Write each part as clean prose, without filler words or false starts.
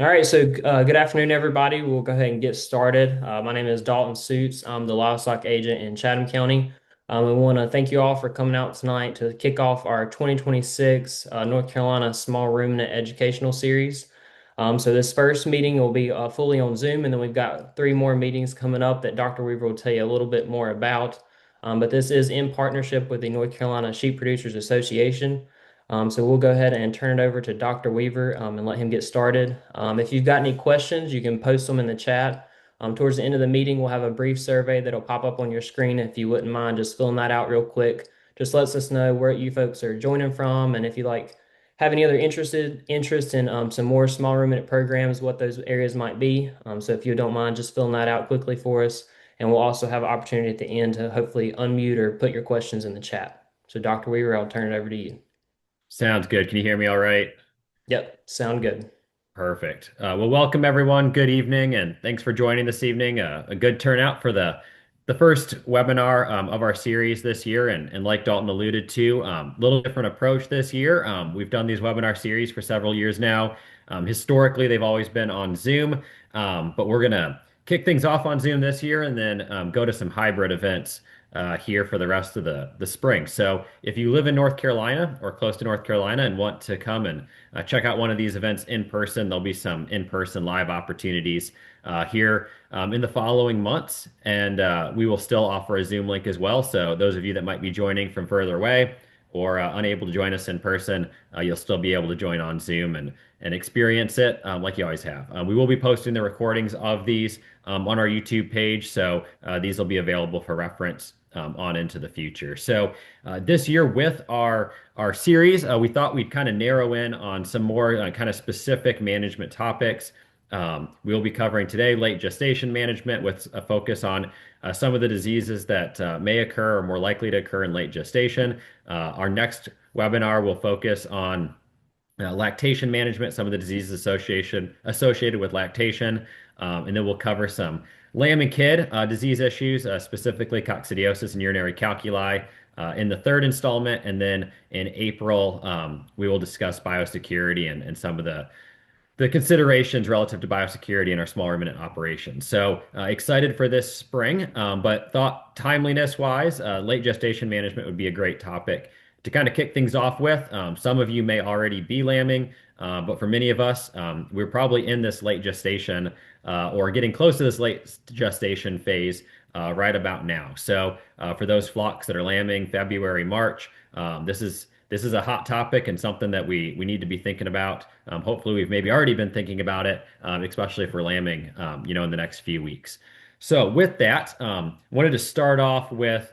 All right, so good afternoon, everybody. We'll go ahead and get started. My name is Dalton Suits. I'm the livestock agent in Chatham County. We want to thank you all for coming out tonight to kick off our 2026 North Carolina Small Ruminant Educational Series. So this first meeting will be fully on Zoom, and then we've got three more meetings coming up that Dr. Weaver will tell you a little bit more about. But this is in partnership with the North Carolina Sheep Producers Association. So we'll go ahead and turn it over to Dr. Weaver and let him get started. If you've got any questions, you can post them in the chat. Towards the end of the meeting, we'll have a brief survey that'll pop up on your screen. If you wouldn't mind just filling that out real quick, just lets us know where you folks are joining from, and if you like have any other interest in some more small ruminant programs, what those areas might be. So if you don't mind just filling that out quickly for us, and we'll also have an opportunity at the end to hopefully unmute or put your questions in the chat. So Dr. Weaver, I'll turn it over to you. Sounds good. Can you hear me all right? Yep, sound good. Perfect. Well, welcome everyone. Good evening, and thanks for joining this evening. A good turnout for the first webinar of our series this year, and like Dalton alluded to, little different approach this year. We've done these webinar series for several years now. Historically, they've always been on Zoom, but we're gonna kick things off on Zoom this year, and then go to some hybrid events here for the rest of the spring. So if you live in North Carolina or close to North Carolina and want to come and check out one of these events in person, there'll be some in-person live opportunities here in the following months, and we will still offer a Zoom link as well. So those of you that might be joining from further away or unable to join us in person, you'll still be able to join on Zoom and experience it like you always have. We will be posting the recordings of these on our YouTube page, so these will be available for reference on into the future. So this year with our series, we thought we'd kind of narrow in on some more kind of specific management topics. We'll be covering today late gestation management with a focus on some of the diseases that may occur or more likely to occur in late gestation. Our next webinar will focus on lactation management, some of the diseases associated with lactation, and then we'll cover some lamb and kid disease issues, specifically coccidiosis and urinary calculi, in the third installment. And then in April, we will discuss biosecurity and some of the considerations relative to biosecurity in our small ruminant operations. So excited for this spring, but thought timeliness wise, late gestation management would be a great topic to kind of kick things off with. Some of you may already be lambing, but for many of us, we're probably in this late gestation or getting close to this late gestation phase right about now. So for those flocks that are lambing February, March, this is a hot topic and something that we need to be thinking about. Hopefully, we've maybe already been thinking about it, especially if we're lambing, in the next few weeks. So with that, wanted to start off with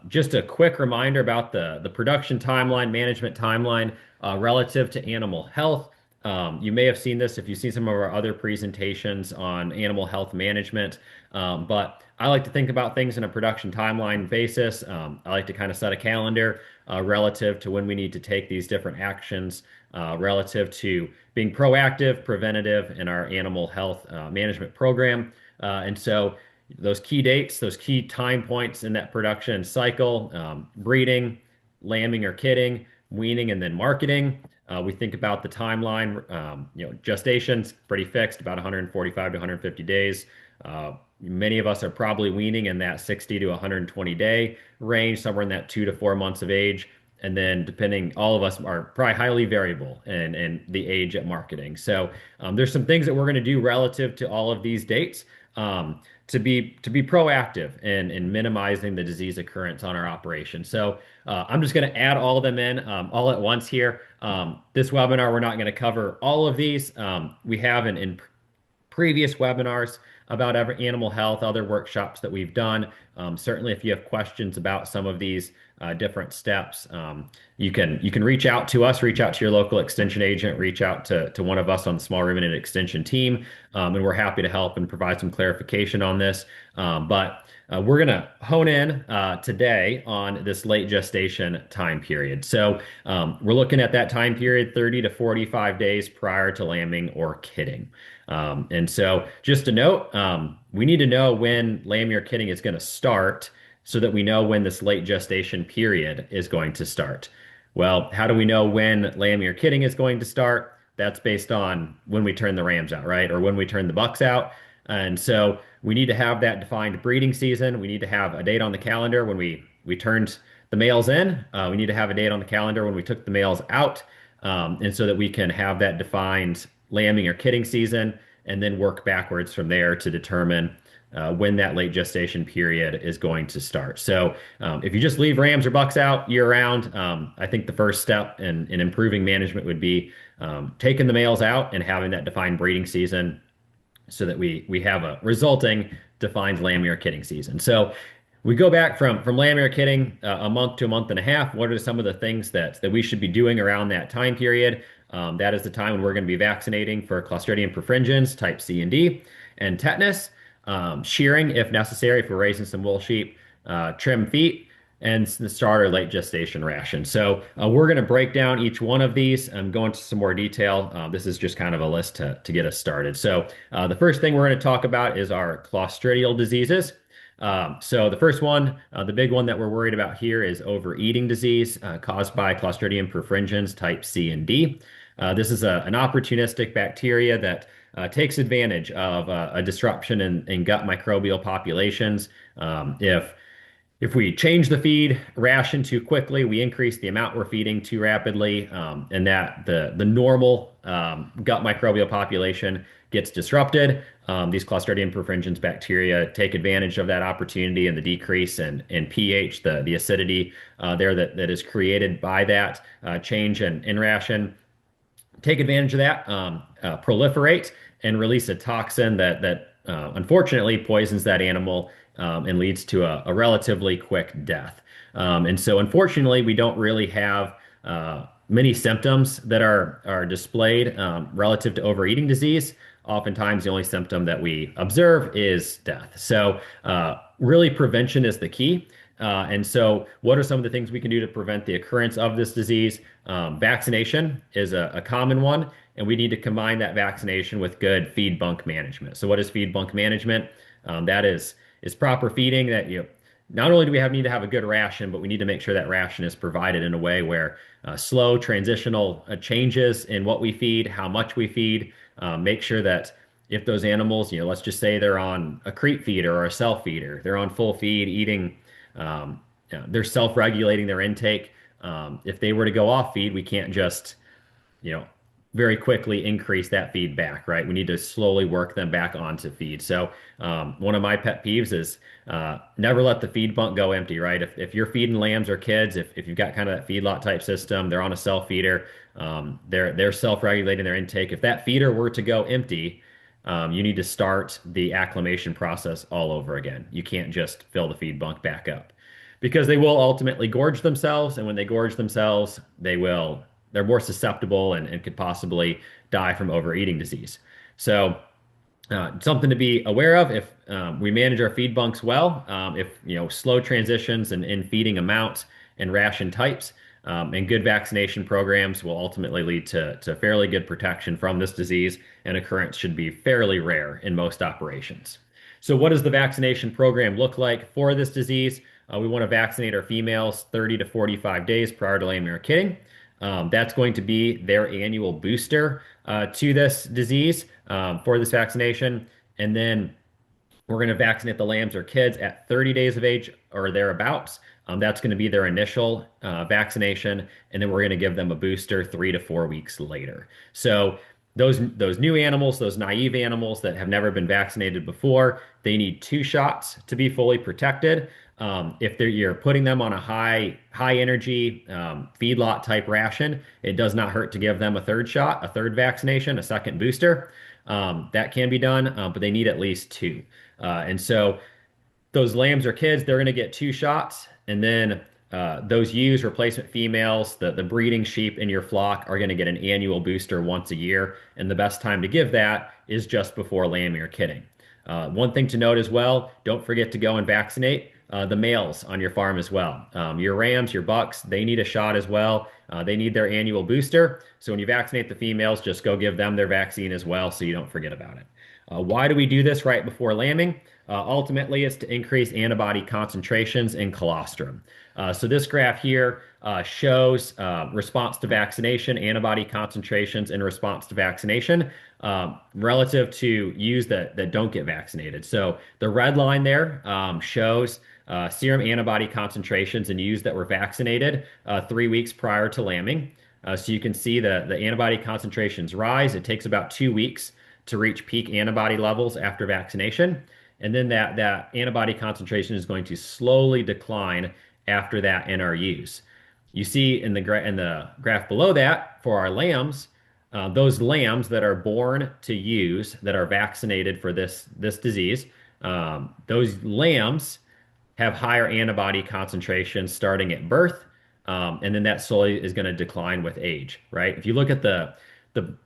just a quick reminder about the production timeline, management timeline relative to animal health. You may have seen this if you've seen some of our other presentations on animal health management, but I like to think about things in a production timeline basis. I like to kind of set a calendar relative to when we need to take these different actions relative to being proactive, preventative in our animal health management program. And so those key dates, those key time points in that production cycle, breeding, lambing or kidding, weaning, and then marketing. We think about the timeline, gestation's pretty fixed, about 145 to 150 days. Many of us are probably weaning in that 60 to 120 day range, somewhere in that 2 to 4 months of age. And then depending, all of us are probably highly variable in the age at marketing. So there's some things that we're going to do relative to all of these dates to be proactive in minimizing the disease occurrence on our operation. So I'm just going to add all of them in all at once here. This webinar, we're not going to cover all of these. We have in previous webinars about animal health, other workshops that we've done. Certainly, if you have questions about some of these different steps, you can reach out to us, reach out to your local extension agent, reach out to one of us on the small ruminant extension team, and we're happy to help and provide some clarification on this. But we're going to hone in today on this late gestation time period. So we're looking at that time period, 30 to 45 days prior to lambing or kidding. And so just a note, we need to know when lambing or kidding is going to start so that we know when this late gestation period is going to start. Well, how do we know when lambing or kidding is going to start? That's based on when we turn the rams out, right? Or when we turn the bucks out. And so we need to have that defined breeding season. We need to have a date on the calendar when we turned the males in. We need to have a date on the calendar when we took the males out, and so that we can have that defined lambing or kidding season, and then work backwards from there to determine when that late gestation period is going to start. So if you just leave rams or bucks out year round, I think the first step in improving management would be taking the males out and having that defined breeding season so that we have a resulting defined lambing or kidding season. So we go back from lambing or kidding a month to a month and a half. What are some of the things that we should be doing around that time period? That is the time when we're going to be vaccinating for Clostridium perfringens type C and D and tetanus, shearing if necessary if we're raising some wool sheep, trim feet, and the starter late gestation ration. So we're going to break down each one of these and go into some more detail. This is just kind of a list to get us started. So the first thing we're going to talk about is our clostridial diseases. So the first one, the big one that we're worried about here is overeating disease caused by Clostridium perfringens type C and D. This is an opportunistic bacteria that takes advantage of a disruption in gut microbial populations. If we change the feed ration too quickly, we increase the amount we're feeding too rapidly, and that the normal gut microbial population gets disrupted. These Clostridium perfringens bacteria take advantage of that opportunity and the decrease in pH, the acidity there that is created by that change in ration. Take advantage of that, proliferate, and release a toxin that unfortunately poisons that animal and leads to a relatively quick death. And so, unfortunately, we don't really have many symptoms that are displayed relative to overeating disease. Oftentimes, the only symptom that we observe is death. So, really, prevention is the key. And so, what are some of the things we can do to prevent the occurrence of this disease? Vaccination is a common one, and we need to combine that vaccination with good feed bunk management. So, what is feed bunk management? That is proper feeding. That not only do we need to have a good ration, but we need to make sure that ration is provided in a way where slow transitional changes in what we feed, how much we feed, make sure that if those animals, let's just say they're on a creep feeder or a self feeder, they're on full feed eating, they're self-regulating their intake. If they were to go off feed, we can't just, you know, very quickly increase that feedback, right? We need to slowly work them back onto feed. So one of my pet peeves is never let the feed bunk go empty, right? If you're feeding lambs or kids, if you've got kind of that feedlot type system, they're on a self feeder, they're self-regulating their intake. If that feeder were to go empty, you need to start the acclimation process all over again. You can't just fill the feed bunk back up because they will ultimately gorge themselves. And when they gorge themselves, they're more susceptible and could possibly die from overeating disease. So something to be aware of if we manage our feed bunks well, if slow transitions in feeding amounts and ration types, and good vaccination programs will ultimately lead to fairly good protection from this disease, and occurrence should be fairly rare in most operations. So what does the vaccination program look like for this disease? We want to vaccinate our females 30 to 45 days prior to lambing or kidding. That's going to be their annual booster to this disease for this vaccination. And then we're going to vaccinate the lambs or kids at 30 days of age or thereabouts. That's going to be their initial vaccination, and then we're going to give them a booster 3 to 4 weeks later. So those new animals, those naive animals that have never been vaccinated before, they need 2 shots to be fully protected. If you're putting them on a high energy feedlot type ration, it does not hurt to give them a third shot, a third vaccination, a second booster. That can be done, but they need at least 2. And so those lambs or kids, they're going to get 2 shots. And then those ewes, replacement females, the breeding sheep in your flock are going to get an annual booster once a year. And the best time to give that is just before lambing or kidding. One thing to note as well, don't forget to go and vaccinate the males on your farm as well. Your rams, your bucks, they need a shot as well. They need their annual booster. So when you vaccinate the females, just go give them their vaccine as well so you don't forget about it. Why do we do this right before lambing? Ultimately, it's to increase antibody concentrations in colostrum. So this graph here shows response to vaccination, antibody concentrations in response to vaccination relative to ewes that don't get vaccinated. So the red line there shows serum antibody concentrations in ewes that were vaccinated 3 weeks prior to lambing. So you can see the antibody concentrations rise. It takes about 2 weeks to reach peak antibody levels after vaccination. And then that antibody concentration is going to slowly decline after that in our ewes. You see in the graph below that for our lambs, those lambs that are born to ewes that are vaccinated for this disease, those lambs have higher antibody concentrations starting at birth, and then that slowly is going to decline with age, right? If you look at the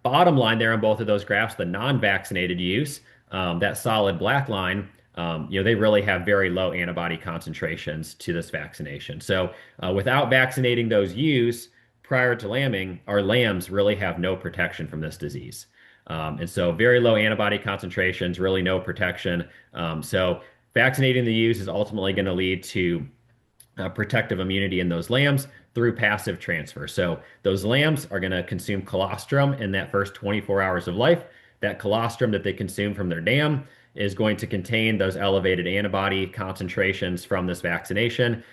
bottom line there on both of those graphs, the non-vaccinated ewes, that solid black line, they really have very low antibody concentrations to this vaccination. So without vaccinating those ewes prior to lambing, our lambs really have no protection from this disease. And so very low antibody concentrations, really no protection. So vaccinating the ewes is ultimately going to lead to protective immunity in those lambs through passive transfer. So those lambs are going to consume colostrum in that first 24 hours of life. That colostrum that they consume from their dam is going to contain those elevated antibody concentrations from this vaccination.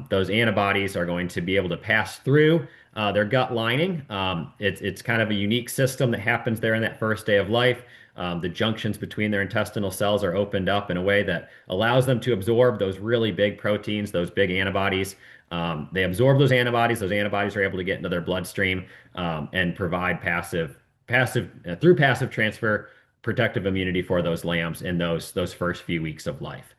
Those antibodies are going to be able to pass through their gut lining. It's kind of a unique system that happens there in that first day of life. The junctions between their intestinal cells are opened up in a way that allows them to absorb those really big proteins, those big antibodies. They absorb those antibodies. Those antibodies are able to get into their bloodstream and provide through passive transfer protective immunity for those lambs in those first few weeks of life.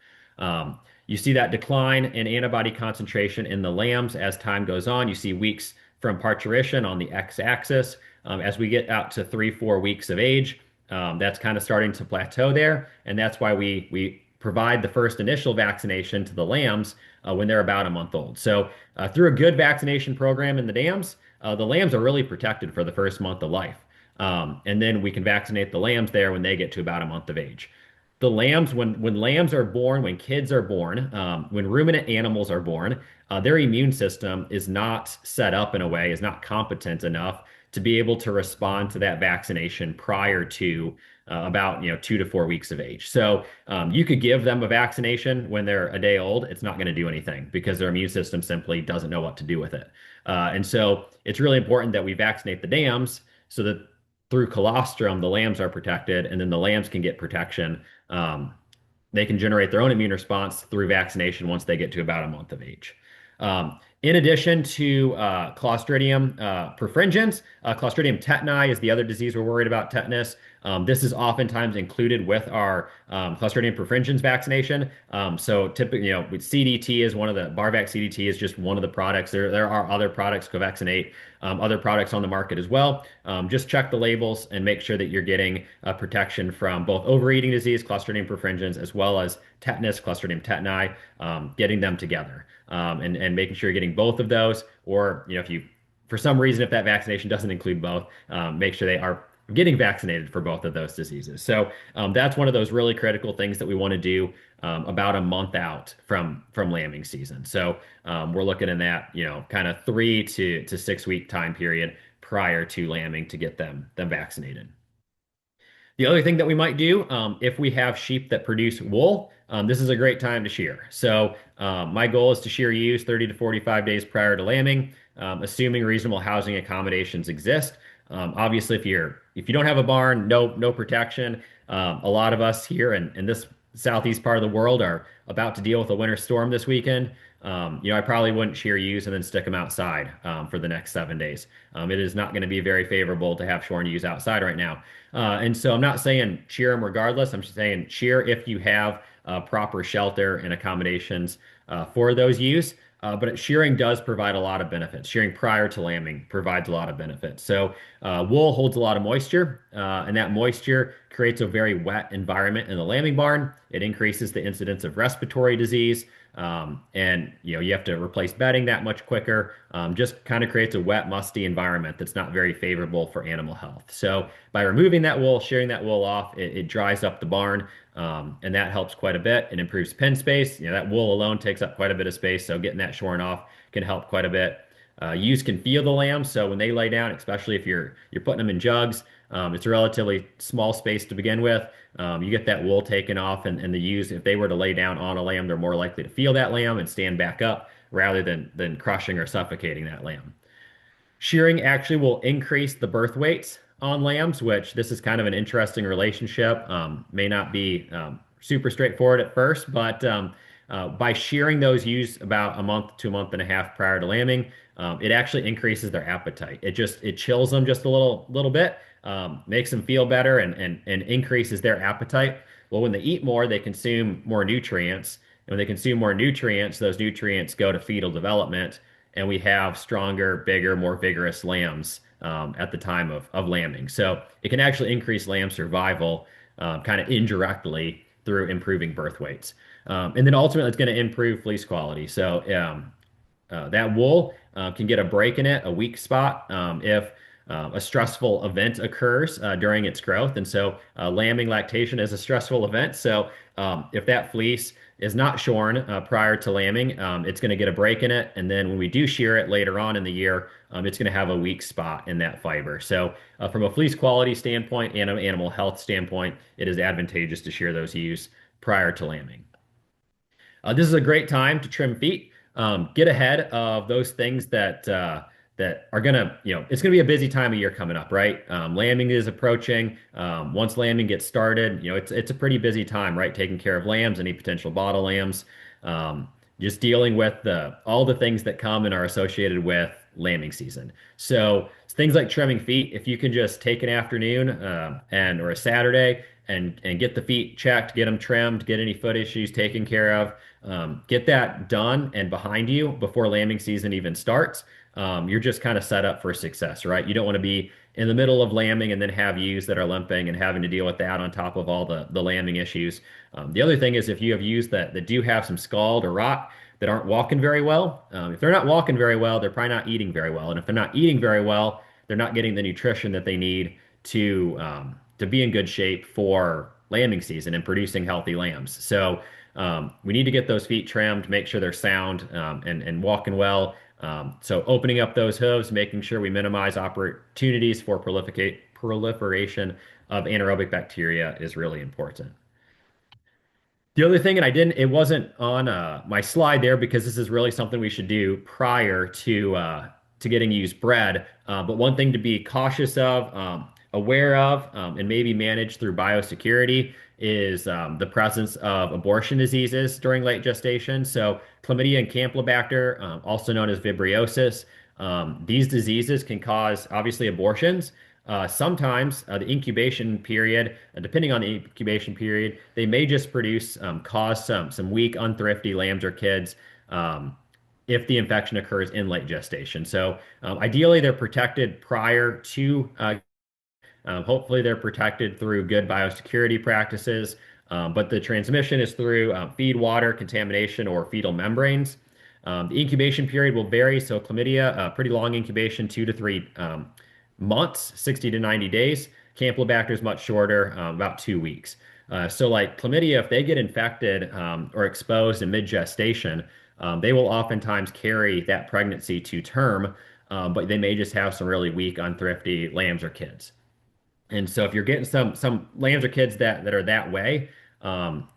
You see that decline in antibody concentration in the lambs as time goes on. You see weeks from parturition on the x-axis. As we get out to 3-4 weeks of age, that's kind of starting to plateau there, and that's why we provide the first initial vaccination to the lambs when they're about a month old. So through a good vaccination program in the dams, the lambs are really protected for the first month of life. And then we can vaccinate the lambs there when they get to about a month of age. The lambs, when lambs are born, when kids are born, when ruminant animals are born, their immune system is not set up in a way, is not competent enough to be able to respond to that vaccination prior to about 2 to 4 weeks of age. So you could give them a vaccination when they're a day old. It's not going to do anything because their immune system simply doesn't know what to do with it. And so it's really important that we vaccinate the dams so that through colostrum, the lambs are protected, and then the lambs can get protection. They can generate their own immune response through vaccination once they get to about a month of age. In addition to Clostridium perfringens, Clostridium tetani is the other disease we're worried about, tetanus. This is oftentimes included with our Clostridium perfringens vaccination. So typically, with CDT is one of the Barvac CDT is just one of the products. There are other products, Covaccinate, other products on the market as well. Just check the labels and make sure that you're getting protection from both overeating disease, Clostridium perfringens, as well as tetanus, Clostridium tetani, getting them together. And making sure you're getting both of those, or if you, for some reason, if that vaccination doesn't include both, make sure they are getting vaccinated for both of those diseases. So that's one of those really critical things that we want to do about a month out from lambing season. So we're looking in that kind of 3 to 6 week time period prior to lambing to get them vaccinated. The other thing that we might do, if we have sheep that produce wool, this is a great time to shear. So my goal is to shear ewes 30 to 45 days prior to lambing, assuming reasonable housing accommodations exist. Obviously, if you don't have a barn, no protection. A lot of us here in this southeast part of the world are about to deal with a winter storm this weekend. I probably wouldn't shear ewes and then stick them outside for the next 7 days. It is not going to be very favorable to have shorn ewes outside right now. And so I'm not saying shear them regardless. I'm just saying shear if you have proper shelter and accommodations for those ewes. But shearing does provide a lot of benefits. Shearing prior to lambing provides a lot of benefits. So wool holds a lot of moisture, and that moisture creates a very wet environment in the lambing barn. It increases the incidence of respiratory disease. And you have to replace bedding that much quicker. Just kind of creates a wet, musty environment that's not very favorable for animal health. So by removing that wool, shearing that wool off, it dries up the barn, and that helps quite a bit. It improves pen space. That wool alone takes up quite a bit of space, so getting that shorn off can help quite a bit. Ewes can feel the lambs, so when they lay down, especially if you're putting them in jugs, it's a relatively small space to begin with. You get that wool taken off, and the ewes, if they were to lay down on a lamb, they're more likely to feel that lamb and stand back up rather than crushing or suffocating that lamb. Shearing actually will increase the birth weights on lambs, which this is kind of an interesting relationship. May not be super straightforward at first, but by shearing those ewes about a month to a month and a half prior to lambing, it actually increases their appetite. It chills them just a little bit, makes them feel better, and increases their appetite. Well, when they eat more, they consume more nutrients. And when they consume more nutrients, those nutrients go to fetal development, and we have stronger, bigger, more vigorous lambs at the time of lambing. So it can actually increase lamb survival kind of indirectly through improving birth weights. And then ultimately, it's going to improve fleece quality. So that wool can get a break in it, a weak spot, if a stressful event occurs during its growth. And so lambing lactation is a stressful event. So if that fleece is not shorn prior to lambing, it's going to get a break in it. And then when we do shear it later on in the year, it's going to have a weak spot in that fiber. So from a fleece quality standpoint and an animal health standpoint, it is advantageous to shear those ewes prior to lambing. This is a great time to trim feet. Get ahead of those things that are gonna, it's gonna be a busy time of year coming up, right? Lambing is approaching. Once lambing gets started, it's a pretty busy time, right? Taking care of lambs, any potential bottle lambs, just dealing with all the things that come and are associated with lambing season. So it's things like trimming feet. If you can just take an afternoon and or a Saturday and get the feet checked, get them trimmed, get any foot issues taken care of. Get that done and behind you before lambing season even starts. You're just kind of set up for success, right? You don't want to be in the middle of lambing and then have ewes that are limping and having to deal with that on top of all the lambing issues. The other thing is if you have ewes that do have some scald or rot that aren't walking very well, if they're not walking very well, they're probably not eating very well. And if they're not eating very well, they're not getting the nutrition that they need to be in good shape for lambing season and producing healthy lambs. So we need to get those feet trimmed, make sure they're sound and walking well. So opening up those hooves, making sure we minimize opportunities for proliferation of anaerobic bacteria is really important. The other thing, and it wasn't on my slide there because this is really something we should do prior to getting used bred. But one thing to be cautious of, aware of, and maybe manage through biosecurity is the presence of abortion diseases during late gestation. So chlamydia and campylobacter, also known as vibriosis, these diseases can cause obviously abortions. Sometimes the incubation period, depending on the incubation period, they may just cause some weak, unthrifty lambs or kids if the infection occurs in late gestation. So ideally, they're protected prior to hopefully, they're protected through good biosecurity practices, but the transmission is through feed water contamination or fetal membranes. The incubation period will vary. So, chlamydia, pretty long incubation, 2 to 3 months, 60 to 90 days. Campylobacter is much shorter, about 2 weeks. So, like chlamydia, if they get infected or exposed in mid-gestation, they will oftentimes carry that pregnancy to term, but they may just have some really weak, unthrifty lambs or kids. And so if you're getting some lambs or kids that are that way,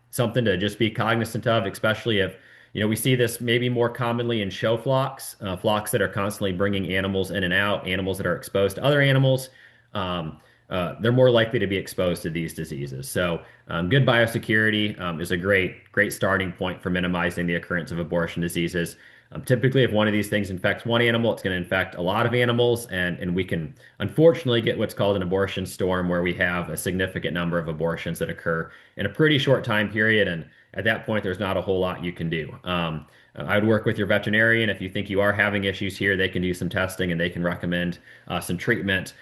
something to just be cognizant of, especially if, we see this maybe more commonly in show flocks, flocks that are constantly bringing animals in and out, animals that are exposed to other animals. They're more likely to be exposed to these diseases. So good biosecurity is a great starting point for minimizing the occurrence of abortion diseases. Typically, if one of these things infects one animal, it's going to infect a lot of animals, and we can unfortunately get what's called an abortion storm, where we have a significant number of abortions that occur in a pretty short time period. And at that point, there's not a whole lot you can do. I would work with your veterinarian. If you think you are having issues here, they can do some testing and they can recommend some treatment.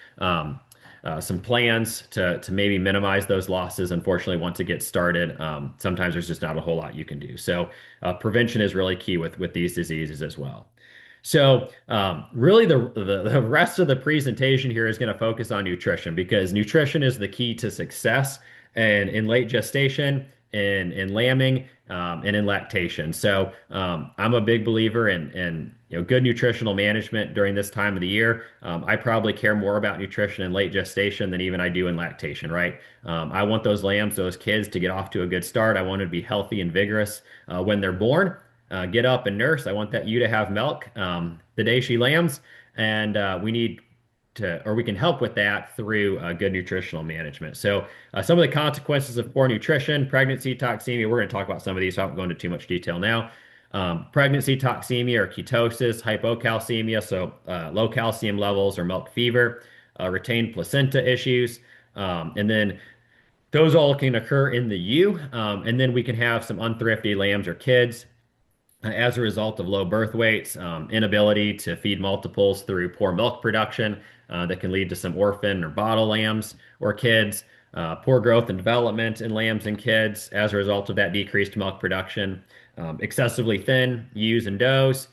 some plans to maybe minimize those losses. Unfortunately, once it gets started, sometimes there's just not a whole lot you can do. So prevention is really key with these diseases as well. So, really, the rest of the presentation here is going to focus on nutrition because nutrition is the key to success and in late gestation, in lambing, and in lactation. So, I'm a big believer in good nutritional management during this time of the year. I probably care more about nutrition in late gestation than even I do in lactation, right? I want those lambs, those kids, to get off to a good start. I want them to be healthy and vigorous when they're born, get up and nurse. I want that ewe to have milk the day she lambs, and we need to, or we can help with that through good nutritional management. So, some of the consequences of poor nutrition, pregnancy toxemia. We're going to talk about some of these, so I won't go into too much detail now. Pregnancy toxemia or ketosis, hypocalcemia, so low calcium levels or milk fever, retained placenta issues, and then those all can occur in the ewe, and then we can have some unthrifty lambs or kids as a result of low birth weights, inability to feed multiples through poor milk production that can lead to some orphan or bottle lambs or kids, poor growth and development in lambs and kids as a result of that decreased milk production, excessively thin ewes and does,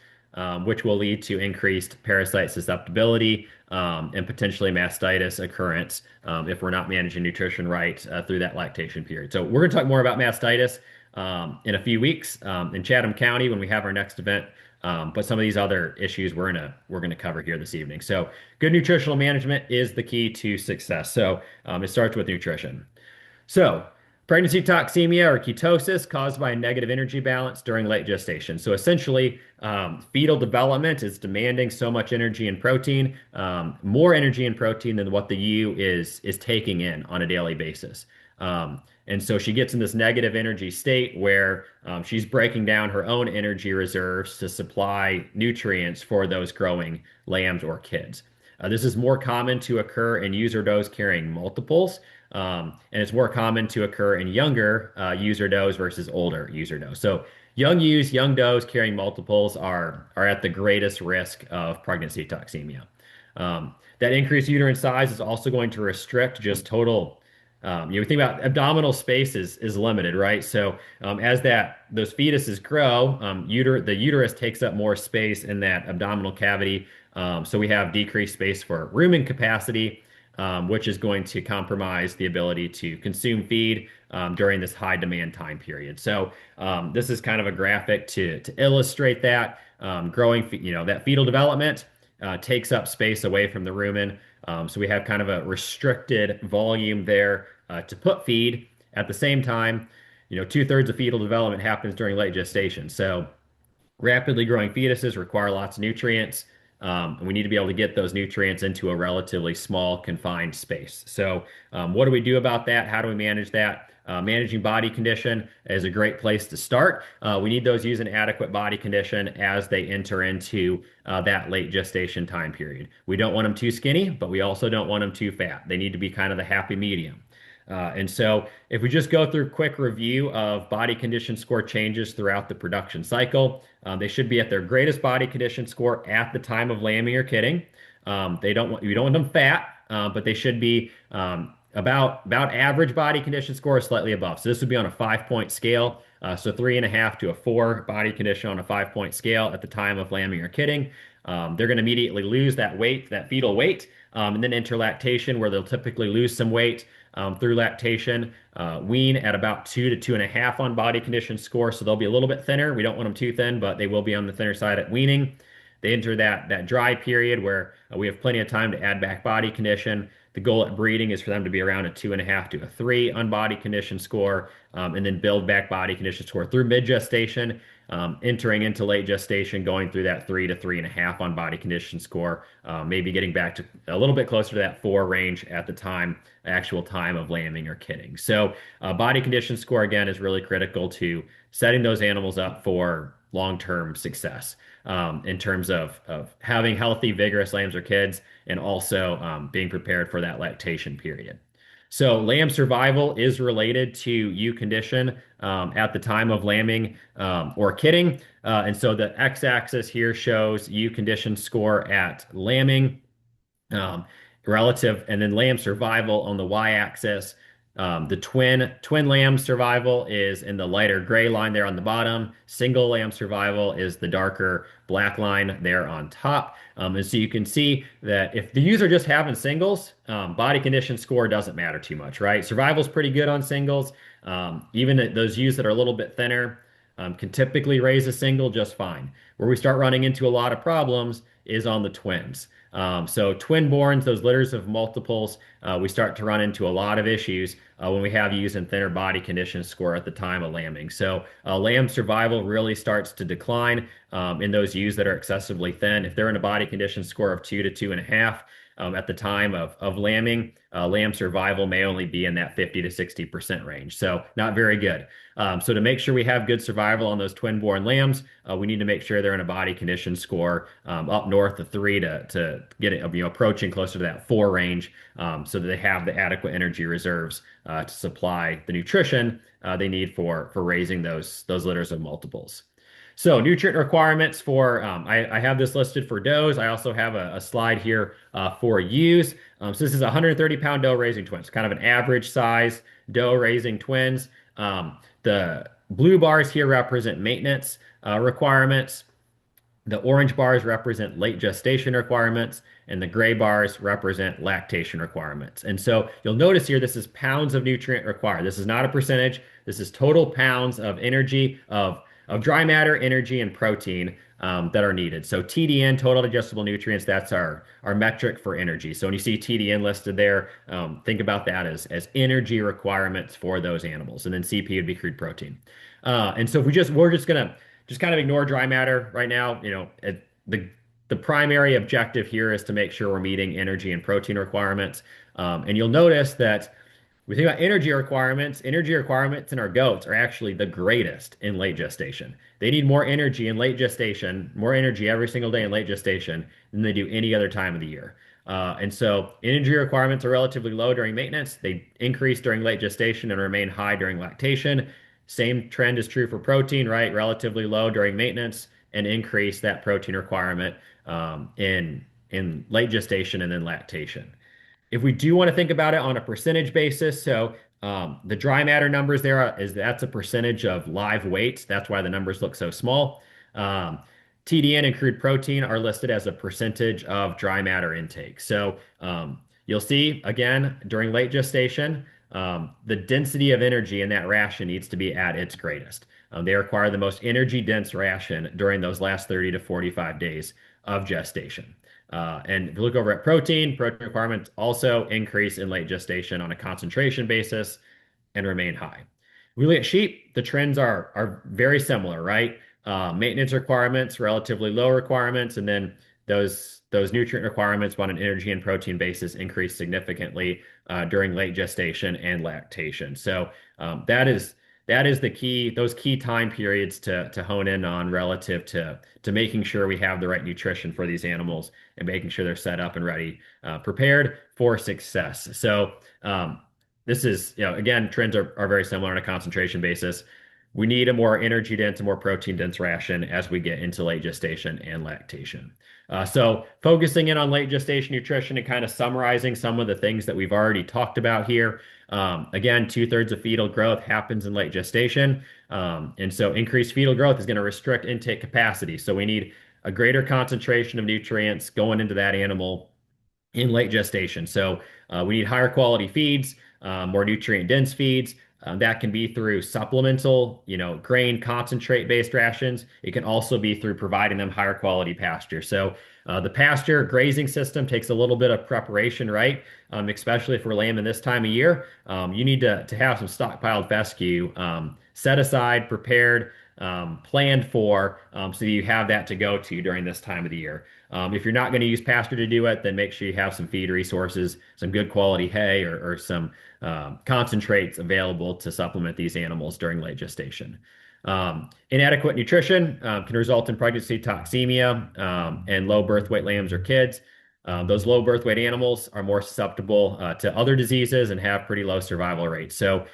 which will lead to increased parasite susceptibility and potentially mastitis occurrence if we're not managing nutrition right through that lactation period. So we're going to talk more about mastitis in a few weeks in Chatham County when we have our next event. But some of these other issues we're gonna cover here this evening. So good nutritional management is the key to success. So it starts with nutrition. So, pregnancy toxemia or ketosis caused by a negative energy balance during late gestation. So, essentially, fetal development is demanding so much energy and protein, more energy and protein than what the ewe is taking in on a daily basis. And so she gets in this negative energy state where she's breaking down her own energy reserves to supply nutrients for those growing lambs or kids. This is more common to occur in user does carrying multiples, and it's more common to occur in younger user does versus older user does. So young ewes, young does carrying multiples are at the greatest risk of pregnancy toxemia. That increased uterine size is also going to restrict just total. You think about abdominal space is limited, right? So as those fetuses grow, the uterus takes up more space in that abdominal cavity. So we have decreased space for rumen capacity, which is going to compromise the ability to consume feed during this high demand time period. So this is kind of a graphic to illustrate that that fetal development takes up space away from the rumen. So we have kind of a restricted volume there to put feed. At the same time, two-thirds of fetal development happens during late gestation. So rapidly growing fetuses require lots of nutrients, and we need to be able to get those nutrients into a relatively small, confined space. So, what do we do about that? How do we manage that? Managing body condition is a great place to start. We need those using adequate body condition as they enter into that late gestation time period. We don't want them too skinny, but we also don't want them too fat. They need to be kind of the happy medium. And so, if we just go through a quick review of body condition score changes throughout the production cycle, they should be at their greatest body condition score at the time of lambing or kidding. You don't want them fat, but they should be about average body condition score, slightly above. So this would be on a 5-point scale. So 3.5 to a 4 body condition on a 5-point scale at the time of lambing or kidding. They're going to immediately lose that weight, that fetal weight, and then enter lactation, where they'll typically lose some weight through lactation, wean at about 2 to 2.5 on body condition score. So they'll be a little bit thinner. We don't want them too thin, but they will be on the thinner side at weaning. They enter that dry period where we have plenty of time to add back body condition. The goal at breeding is for them to be around a 2.5 to a 3 on body condition score, and then build back body condition score through mid gestation, entering into late gestation, going through that 3 to 3.5 on body condition score, maybe getting back to a little bit closer to that 4 range at the actual time of lambing or kidding. So, body condition score again is really critical to setting those animals up for long-term success in terms of having healthy, vigorous lambs or kids, and also being prepared for that lactation period. So lamb survival is related to ewe condition at the time of lambing or kidding. And so the x-axis here shows ewe condition score at lambing. relative, and then lamb survival on the y-axis. The twin lamb survival is in the lighter gray line there on the bottom. Single lamb survival is the darker black line there on top. And so you can see that if the ewes are just having singles, body condition score doesn't matter too much, right? Survival's pretty good on singles. Even those ewes that are a little bit thinner can typically raise a single just fine. Where we start running into a lot of problems is on the twins. So twin borns, those litters of multiples, we start to run into a lot of issues when we have ewes in thinner body condition score at the time of lambing. So lamb survival really starts to decline in those ewes that are excessively thin. If they're in a body condition score of 2 to 2.5 at the time of lambing, lamb survival may only be in that 50 to 60% range. So not very good. So to make sure we have good survival on those twin-born lambs, we need to make sure they're in a body condition score up north of 3 to get it, approaching closer to that 4 range, so that they have the adequate energy reserves to supply the nutrition they need for raising those litters of multiples. So nutrient requirements for, I have this listed for does. I also have a slide here for ewes. So this is a 130-pound doe raising twins, kind of an average size doe raising twins. The blue bars here represent maintenance requirements. The orange bars represent late gestation requirements, and the gray bars represent lactation requirements. And so you'll notice here, this is pounds of nutrient required. This is not a percentage. This is total pounds of energy, of dry matter, energy, and protein that are needed. So TDN, total digestible nutrients, that's our metric for energy. So when you see TDN listed there, think about that as energy requirements for those animals. And then CP would be crude protein. And so if we're just gonna just kind of ignore dry matter right now. The primary objective here is to make sure we're meeting energy and protein requirements. And you'll notice that we think about energy requirements in our goats are actually the greatest in late gestation. They need more energy in late gestation, more energy every single day in late gestation than they do any other time of the year. And so energy requirements are relatively low during maintenance. They increase during late gestation and remain high during lactation. Same trend is true for protein, right? Relatively low during maintenance and increase that protein requirement in late gestation and then lactation. If we do want to think about it on a percentage basis, so the dry matter numbers that's a percentage of live weight. That's why the numbers look so small. TDN and crude protein are listed as a percentage of dry matter intake. So you'll see again during late gestation, the density of energy in that ration needs to be at its greatest. They require the most energy dense ration during those last 30 to 45 days of gestation. And if you look over at protein requirements also increase in late gestation on a concentration basis and remain high. We look at sheep, the trends are very similar, right? Maintenance requirements, relatively low requirements, and then those nutrient requirements on an energy and protein basis increase significantly during late gestation and lactation. So that is those key time periods to hone in on relative to making sure we have the right nutrition for these animals and making sure they're set up and ready, prepared for success. So this is, again, trends are very similar on a concentration basis. We need a more energy dense and more protein dense ration as we get into late gestation and lactation. So focusing in on late gestation nutrition and kind of summarizing some of the things that we've already talked about here. Again, 2/3 of fetal growth happens in late gestation. And so increased fetal growth is going to restrict intake capacity. So we need a greater concentration of nutrients going into that animal in late gestation. So we need higher quality feeds, more nutrient dense feeds. That can be through supplemental, grain concentrate based rations. It can also be through providing them higher quality pasture. So the pasture grazing system takes a little bit of preparation, right? Especially if we're lambing this time of year. You need to have some stockpiled fescue set aside, prepared, planned for, so that you have that to go to during this time of the year. If you're not going to use pasture to do it, then make sure you have some feed resources, some good quality hay or some concentrates available to supplement these animals during late gestation. Inadequate nutrition can result in pregnancy toxemia and low birth weight lambs or kids. Those low birth weight animals are more susceptible to other diseases and have pretty low survival rates. So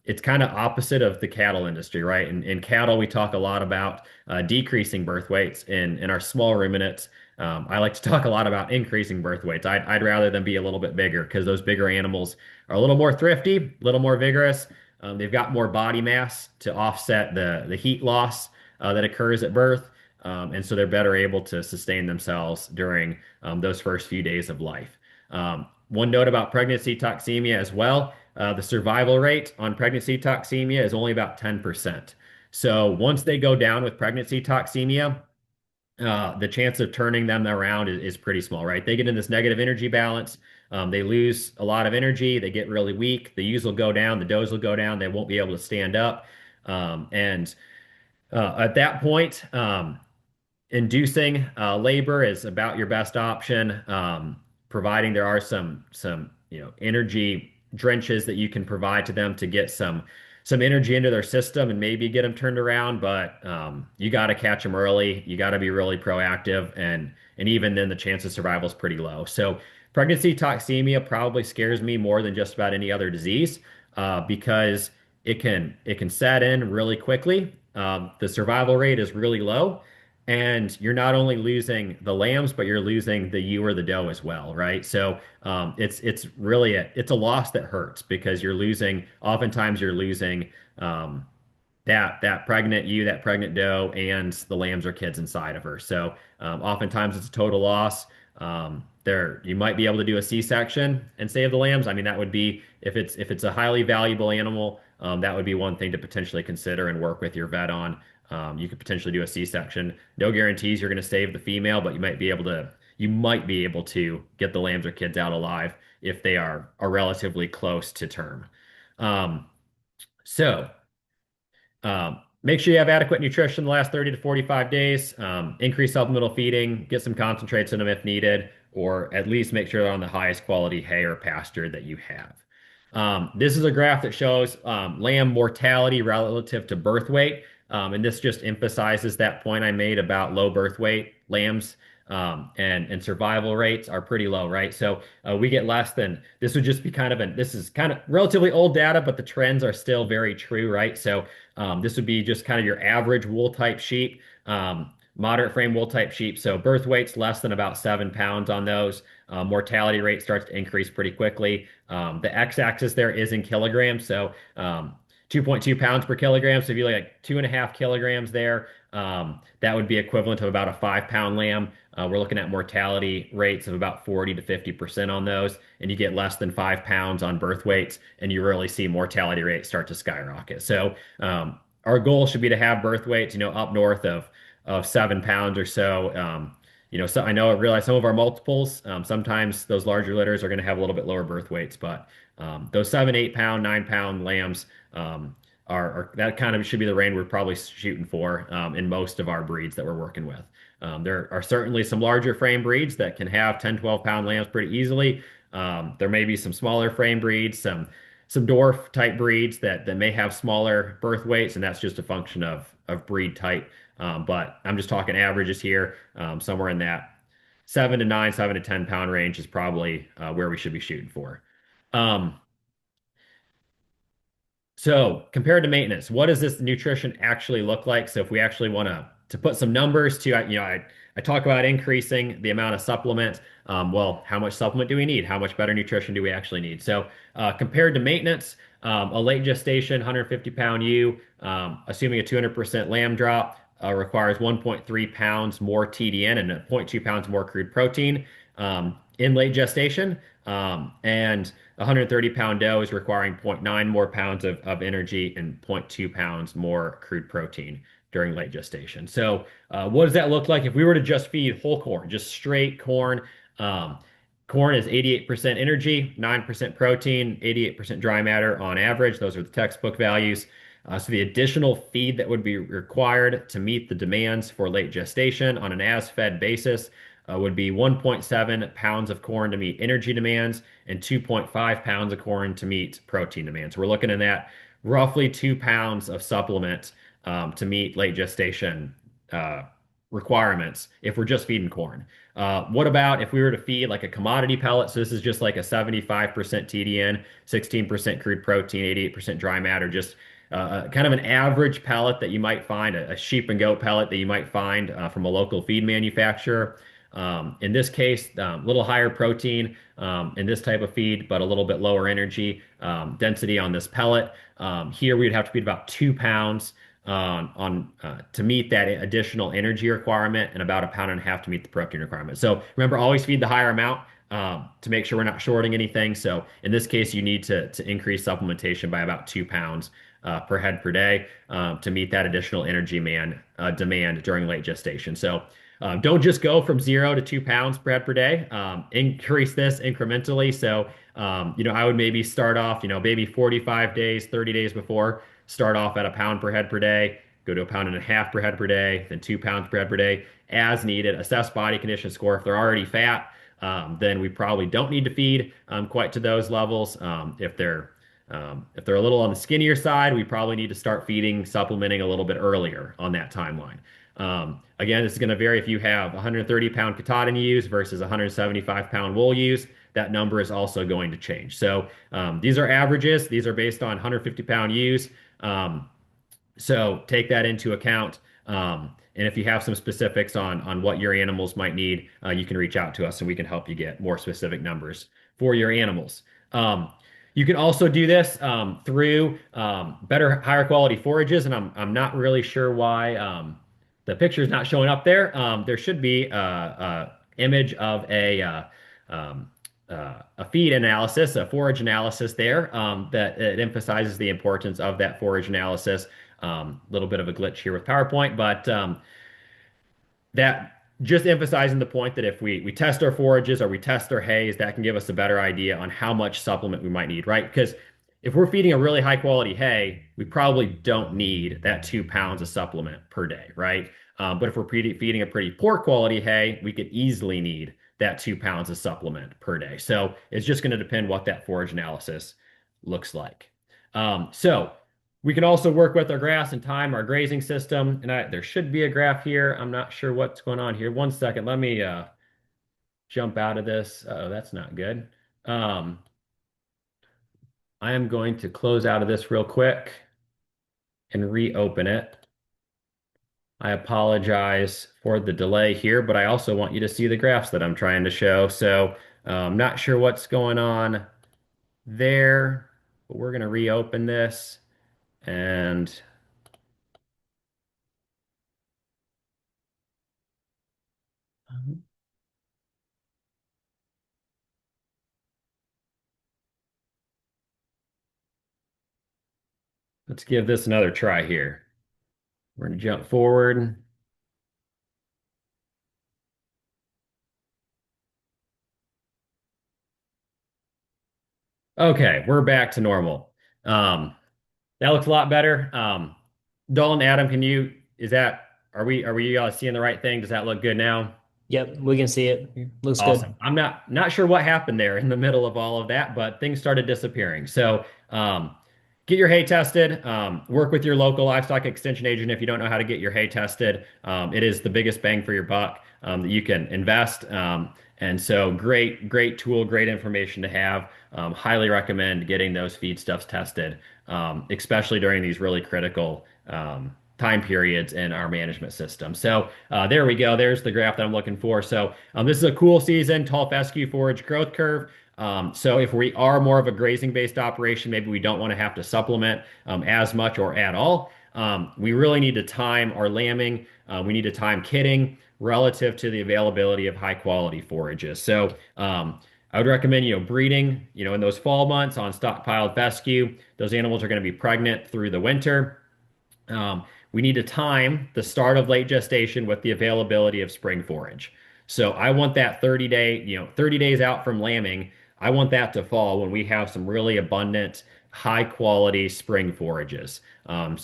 it's kind of opposite of the cattle industry, right? In cattle, we talk a lot about decreasing birth weights in our small ruminants. I like to talk a lot about increasing birth weights. I'd rather them be a little bit bigger because those bigger animals are a little more thrifty, a little more vigorous. They've got more body mass to offset the heat loss that occurs at birth. And so they're better able to sustain themselves during those first few days of life. One note about pregnancy toxemia as well, the survival rate on pregnancy toxemia is only about 10%. So once they go down with pregnancy toxemia, the chance of turning them around is pretty small, right? They get in this negative energy balance. They lose a lot of energy. They get really weak. The ewes will go down. The does will go down. They won't be able to stand up. And at that point, inducing labor is about your best option, providing there are some energy drenches that you can provide to them to get some energy into their system and maybe get them turned around. But you got to catch them early. You got to be really proactive, and even then the chance of survival is pretty low. So pregnancy toxemia probably scares me more than just about any other disease because it can set in really quickly. The survival rate is really low. And you're not only losing the lambs, but you're losing the ewe or the doe as well, right? So it's really it's a loss that hurts because you're losing. Oftentimes, you're losing that pregnant ewe, that pregnant doe, and the lambs or kids inside of her. So oftentimes, it's a total loss. There, you might be able to do a C-section and save the lambs. I mean, that would be if it's a highly valuable animal, that would be one thing to potentially consider and work with your vet on. You could potentially do a C-section. No guarantees you're going to save the female, but you might be able to get the lambs or kids out alive if they are relatively close to term. Um, so make sure you have adequate nutrition the last 30 to 45 days. Increase supplemental feeding, get some concentrates in them if needed, or at least make sure they're on the highest quality hay or pasture that you have. This is a graph that shows lamb mortality relative to birth weight. And this just emphasizes that point I made about low birth weight lambs and survival rates are pretty low, right? So we get less than this would just be this is kind of relatively old data, but the trends are still very true, right? So this would be just kind of your average wool type sheep, moderate frame wool type sheep. So birth weights less than about 7 pounds on those. Mortality rate starts to increase pretty quickly. The x-axis there is in kilograms. So 2.2 pounds per kilogram. So if you look at 2.5 kilograms there, that would be equivalent to about a 5 pound lamb. We're looking at mortality rates of about 40 to 50% on those. And you get less than 5 pounds on birth weights, and you really see mortality rates start to skyrocket. So our goal should be to have birth weights, up north of 7 pounds or so. So I realize some of our multiples, sometimes those larger litters are going to have a little bit lower birth weights, but those 7, 8 pound, 9 pound lambs are that kind of should be the range we're probably shooting for in most of our breeds that we're working with. There are certainly some larger frame breeds that can have 10, 12 pound lambs pretty easily. There may be some smaller frame breeds, some dwarf type breeds that may have smaller birth weights, and that's just a function of breed type. But I'm just talking averages here, somewhere in that 7 to 9, 7 to 10 pound range is probably where we should be shooting for. Um, so compared to maintenance, what does this nutrition actually look like? So if we actually want to put some numbers to, I talk about increasing the amount of supplement. Well, how much supplement do we need? How much better nutrition do we actually need? So compared to maintenance, a late gestation 150 pound ewe, assuming a 200% lamb drop, requires 1.3 pounds more TDN and 0.2 pounds more crude protein in late gestation. And 130-pound doe is requiring zero point 0.9 more pounds of energy and 0.2 pounds more crude protein during late gestation. So, what does that look like if we were to just feed whole corn, just straight corn? Corn is 88% energy, 9% protein, 88% dry matter on average. Those are the textbook values. So the additional feed that would be required to meet the demands for late gestation on an as-fed basis would be 1.7 pounds of corn to meet energy demands and 2.5 pounds of corn to meet protein demands. We're looking at that roughly 2 pounds of supplement to meet late gestation requirements if we're just feeding corn. What about if we were to feed like a commodity pellet? So this is just like a 75% TDN, 16% crude protein, 88% dry matter, just kind of an average pellet that you might find, a sheep and goat pellet that you might find from a local feed manufacturer. In this case, a little higher protein in this type of feed, but a little bit lower energy density on this pellet. Here we'd have to feed about 2 pounds to meet that additional energy requirement and about a pound and a half to meet the protein requirement. So remember, always feed the higher amount to make sure we're not shorting anything. So in this case, you need to increase supplementation by about 2 pounds per head per day to meet that additional energy demand during late gestation. So don't just go from 0 to 2 pounds per head per day. Increase this incrementally. So I would maybe start off, maybe 45 days, 30 days before, start off at a pound per head per day, go to a pound and a half per head per day, then 2 pounds per head per day as needed. Assess body condition score. If they're already fat, then we probably don't need to feed quite to those levels. If they're a little on the skinnier side, we probably need to start feeding, supplementing a little bit earlier on that timeline. Again, this is going to vary if you have 130-pound Katahdin ewes versus 175-pound wool ewes. That number is also going to change. So these are averages. These are based on 150-pound ewes. So take that into account. And if you have some specifics on what your animals might need, you can reach out to us and we can help you get more specific numbers for your animals. You can also do this through better, higher quality forages, and I'm not really sure why the picture is not showing up there. There should be a image of a feed analysis, a forage analysis there that it emphasizes the importance of that forage analysis. Little bit of a glitch here with PowerPoint, but that just emphasizing the point that if we test our forages or we test our hays, that can give us a better idea on how much supplement we might need, right? Because if we're feeding a really high quality hay, we probably don't need that 2 pounds of supplement per day, right? But if we're feeding a pretty poor quality hay, we could easily need that 2 pounds of supplement per day. So it's just going to depend what that forage analysis looks like. So we can also work with our grass and time our grazing system. And there should be a graph here. I'm not sure what's going on here. One second. Let me jump out of this. Oh, that's not good. Um, I am going to close out of this real quick and reopen it. I apologize for the delay here, but I also want you to see the graphs that I'm trying to show. So I'm not sure what's going on there, but we're going to reopen this and let's give this another try here. We're going to jump forward. Okay, we're back to normal. Um, that looks a lot better. Dalton, Adam, are we seeing the right thing? Does that look good now? Yep, we can see it. Looks Awesome. good. I'm not sure what happened there in the middle of all of that, but things started disappearing. So get your hay tested. Work with your local livestock extension agent if you don't know how to get your hay tested. It is the biggest bang for your buck that you can invest. And so great tool, great information to have. Highly recommend getting those feedstuffs tested, especially during these really critical time periods in our management system. So there we go. There's the graph that I'm looking for. So this is a cool season, tall fescue forage growth curve. So if we are more of a grazing based operation, maybe we don't want to have to supplement as much or at all. We really need to time our lambing. We need to time kidding relative to the availability of high quality forages. So I would recommend, breeding, in those fall months on stockpiled fescue. Those animals are going to be pregnant through the winter. We need to time the start of late gestation with the availability of spring forage. So I want that 30 days out from lambing. I want that to fall when we have some really abundant, high quality spring forages. I'll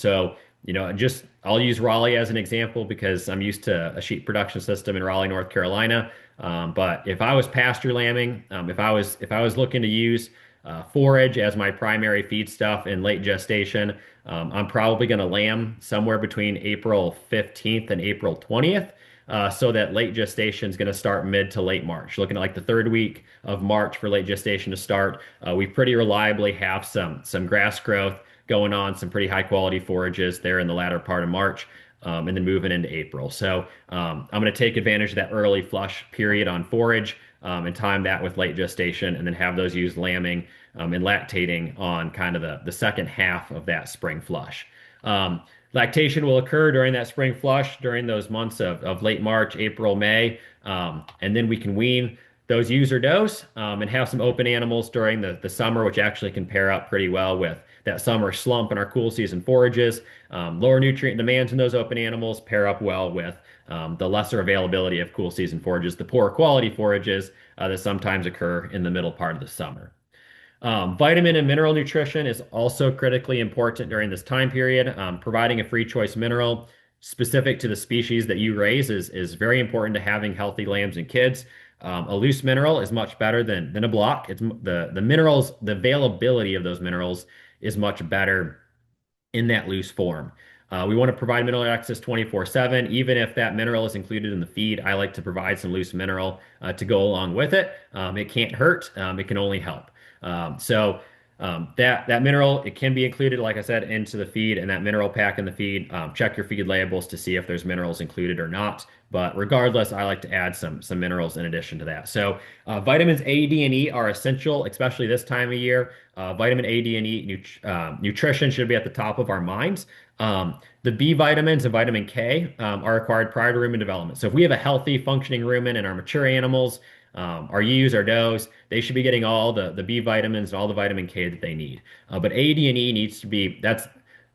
use Raleigh as an example because I'm used to a sheep production system in Raleigh, North Carolina. But if I was pasture lambing, if I was looking to use forage as my primary feed stuff in late gestation, I'm probably going to lamb somewhere between April 15th and April 20th. So that late gestation is going to start mid to late March. Looking at like the third week of March for late gestation to start. We pretty reliably have some grass growth going on, some pretty high quality forages there in the latter part of March. and then moving into April. So I'm going to take advantage of that early flush period on forage and time that with late gestation, and then have those used lambing and lactating on kind of the second half of that spring flush. Um, Lactation will occur during that spring flush during those months of late March, April, May, and then we can wean those ewes or does and have some open animals during the summer, which actually can pair up pretty well with that summer slump in our cool season forages. Lower nutrient demands in those open animals pair up well with the lesser availability of cool season forages, the poor quality forages that sometimes occur in the middle part of the summer. Vitamin and mineral nutrition is also critically important during this time period. Providing a free choice mineral specific to the species that you raise is very important to having healthy lambs and kids. A loose mineral is much better than a block. It's the minerals, the availability of those minerals is much better in that loose form. We want to provide mineral access 24/7, even if that mineral is included in the feed. I like to provide some loose mineral to go along with it. It can't hurt. It can only help. That mineral, it can be included, like I said, into the feed and that mineral pack in the feed. Check your feed labels to see if there's minerals included or not. But regardless, I like to add some minerals in addition to that. So vitamins A, D, and E are essential, especially this time of year. Vitamin A, D, and E nutrition should be at the top of our minds. The B vitamins and vitamin K are required prior to rumen development. So if we have a healthy, functioning rumen in our mature animals, our ewes, our does, they should be getting all the B vitamins and all the vitamin K that they need. But A, D, and E needs to be,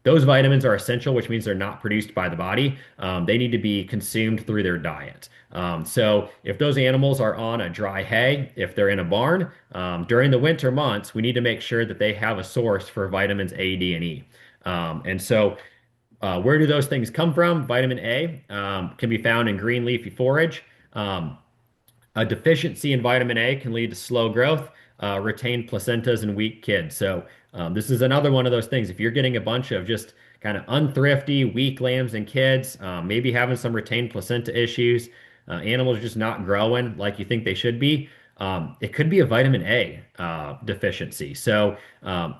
those vitamins are essential, which means they're not produced by the body. They need to be consumed through their diet. So if those animals are on a dry hay, if they're in a barn, during the winter months, we need to make sure that they have a source for vitamins A, D, and E. Where do those things come from? Vitamin A can be found in green leafy forage. A deficiency in vitamin A can lead to slow growth, retained placentas, and weak kids. So this is another one of those things. If you're getting a bunch of just kind of unthrifty, weak lambs and kids, maybe having some retained placenta issues, animals are just not growing like you think they should be, it could be a vitamin A deficiency. So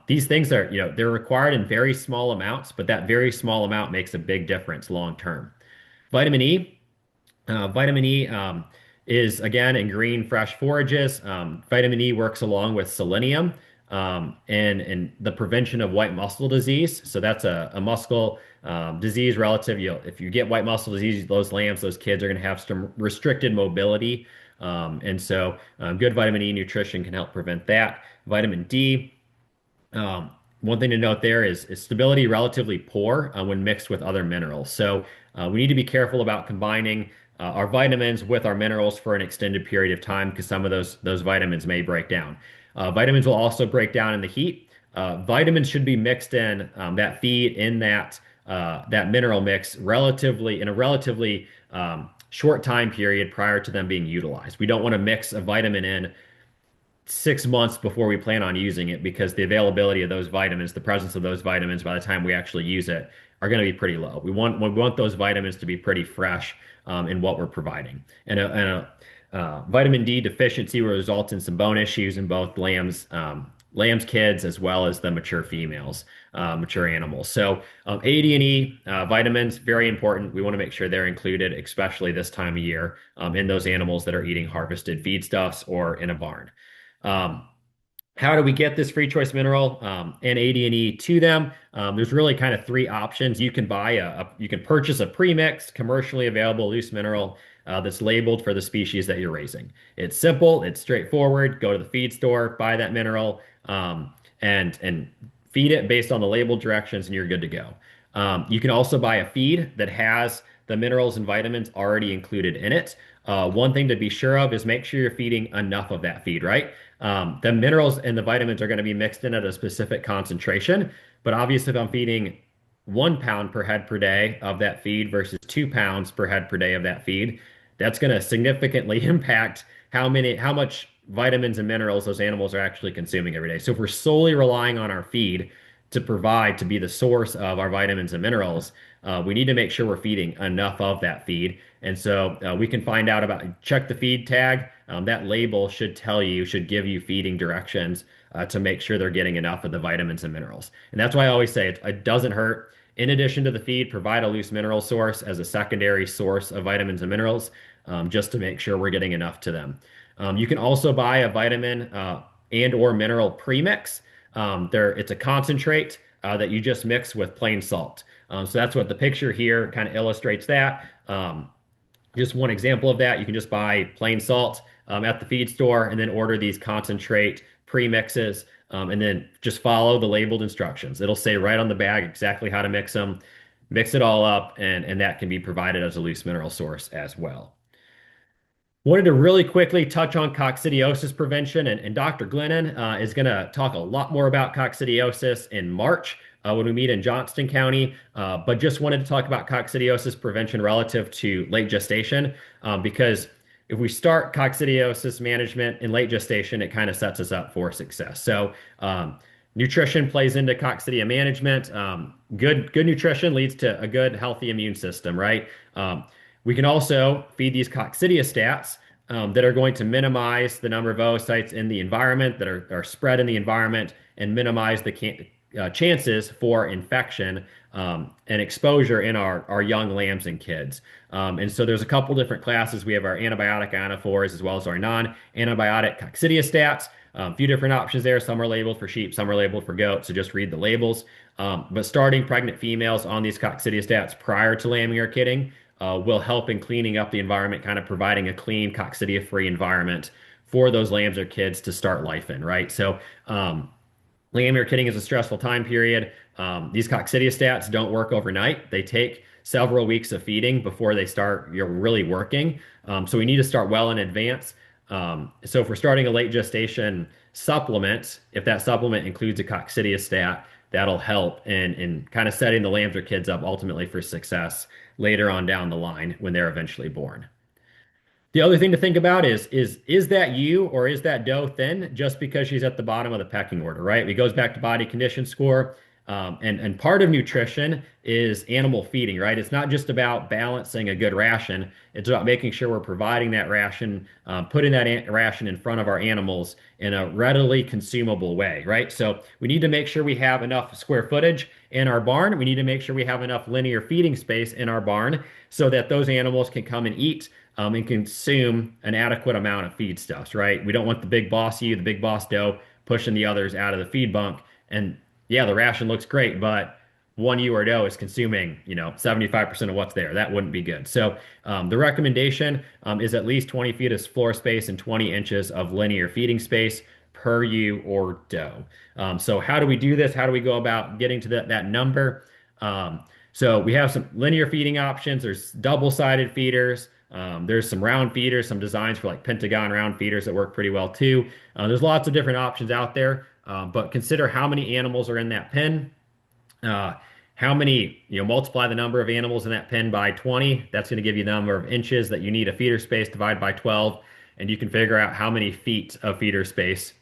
these things are, they're required in very small amounts, but that very small amount makes a big difference long term. Vitamin E. Vitamin E is again in green fresh forages. Vitamin E works along with selenium and the prevention of white muscle disease. So that's a muscle disease relative. If you get white muscle disease, those lambs, those kids are going to have some restricted mobility. Good vitamin E nutrition can help prevent that. Vitamin D. One thing to note there is stability relatively poor when mixed with other minerals. So we need to be careful about combining our vitamins with our minerals for an extended period of time because some of those vitamins may break down. Vitamins will also break down in the heat. Vitamins should be mixed in that feed in that mineral mix in a relatively short time period prior to them being utilized. We don't want to mix a vitamin in 6 months before we plan on using it because the availability of those vitamins, the presence of those vitamins by the time we actually use it are going to be pretty low. We want those vitamins to be pretty fresh in what we're providing. And a vitamin D deficiency will result in some bone issues in both lambs, kids, as well as the mature females, mature animals. So A, D, and E vitamins, very important. We want to make sure they're included, especially this time of year, in those animals that are eating harvested feedstuffs or in a barn. How do we get this free choice mineral and AD&E to them? There's really kind of three options. You can you can purchase a premixed, commercially available loose mineral that's labeled for the species that you're raising. It's simple, it's straightforward. Go to the feed store, buy that mineral, and feed it based on the label directions, and you're good to go. You can also buy a feed that has the minerals and vitamins already included in it. One thing to be sure of is make sure you're feeding enough of that feed, right? The minerals and the vitamins are going to be mixed in at a specific concentration. But obviously, if I'm feeding 1 pound per head per day of that feed versus 2 pounds per head per day of that feed, that's going to significantly impact how much vitamins and minerals those animals are actually consuming every day. So if we're solely relying on our feed to be the source of our vitamins and minerals, we need to make sure we're feeding enough of that feed. And so we can find out check the feed tag. That label should give you feeding directions to make sure they're getting enough of the vitamins and minerals. And that's why I always say it doesn't hurt. in addition to the feed, provide a loose mineral source as a secondary source of vitamins and minerals, just to make sure we're getting enough to them. You can also buy a vitamin and or mineral premix. It's a concentrate that you just mix with plain salt. So that's what the picture here kind of illustrates that. Just one example of that, you can just buy plain salt at the feed store and then order these concentrate premixes, and then just follow the labeled instructions. It'll say right on the bag exactly how to mix them, mix it all up, and that can be provided as a loose mineral source as well. Wanted to really quickly touch on coccidiosis prevention, and Dr. Glennon is going to talk a lot more about coccidiosis in March when we meet in Johnston County. But just wanted to talk about coccidiosis prevention relative to late gestation, because if we start coccidiosis management in late gestation, it kind of sets us up for success. So, nutrition plays into coccidia management. Good nutrition leads to a good, healthy immune system, right? We can also feed these coccidiostats that are going to minimize the number of oocytes in the environment that are spread in the environment and minimize the chances for infection and exposure in our young lambs and kids. And so there's a couple different classes. We have our antibiotic ionophores as well as our non-antibiotic coccidiostats. A few different options there. Some are labeled for sheep, some are labeled for goats. So just read the labels. But starting pregnant females on these coccidiostats prior to lambing or kidding will help in cleaning up the environment, kind of providing a clean, coccidia-free environment for those lambs or kids to start life in, right? So, lambing or kidding is a stressful time period. These coccidiostats don't work overnight. They take several weeks of feeding before they start, really working. So we need to start well in advance. So if we're starting a late gestation supplement, if that supplement includes a coccidiostat, that'll help in kind of setting the lambs or kids up ultimately for success later on down the line when they're eventually born. The other thing to think about is that ewe or is that doe thin just because she's at the bottom of the pecking order, right? It goes back to body condition score. And part of nutrition is animal feeding, right? It's not just about balancing a good ration. It's about making sure we're providing that ration, putting that ration in front of our animals in a readily consumable way, right? So we need to make sure we have enough square footage in our barn. We need to make sure we have enough linear feeding space in our barn so that those animals can come and eat and consume an adequate amount of feedstuffs, right? We don't want the big boss ewe, the big boss doe pushing the others out of the feed bunk. And yeah, the ration looks great, but one ewe or doe is consuming, 75% of what's there. That wouldn't be good. So the recommendation is at least 20 feet of floor space and 20 inches of linear feeding space per ewe or doe. So how do we do this? How do we go about getting to that number? So we have some linear feeding options. There's double-sided feeders. There's some round feeders, some designs for like pentagon round feeders that work pretty well too. There's lots of different options out there, but consider how many animals are in that pen. How many, multiply the number of animals in that pen by 20. That's going to give you the number of inches that you need a feeder space divided by 12. And you can figure out how many feet of feeder space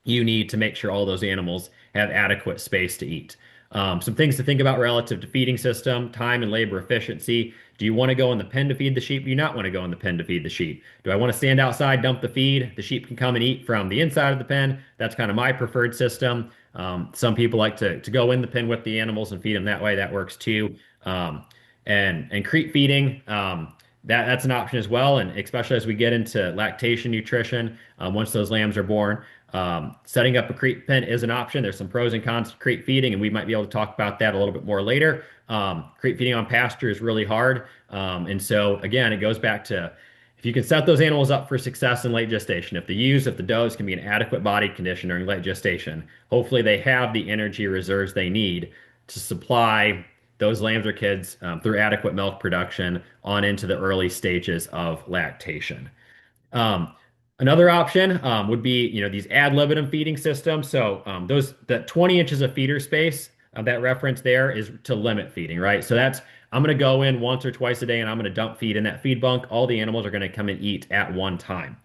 you need to make sure all those animals have adequate space to eat. Some things to think about relative to feeding system, time and labor efficiency. Do you want to go in the pen to feed the sheep? Do you not want to go in the pen to feed the sheep? Do I want to stand outside, dump the feed? The sheep can come and eat from the inside of the pen. That's kind of my preferred system. Some people like to go in the pen with the animals and feed them that way. That works too. And crete feeding, that's an option as well. And especially as we get into lactation nutrition, once those lambs are born, setting up a crete pen is an option. There's some pros and cons to crete feeding, and we might be able to talk about that a little bit more later. Crete feeding on pasture is really hard. And so again, it goes back to if you can set those animals up for success in late gestation, if the does can be in adequate body condition during late gestation, hopefully they have the energy reserves they need to supply those lambs or kids through adequate milk production on into the early stages of lactation. Another option would be, these ad libitum feeding systems. So that 20 inches of feeder space, that reference there is to limit feeding, right? So I'm going to go in once or twice a day and I'm going to dump feed in that feed bunk. All the animals are going to come and eat at one time.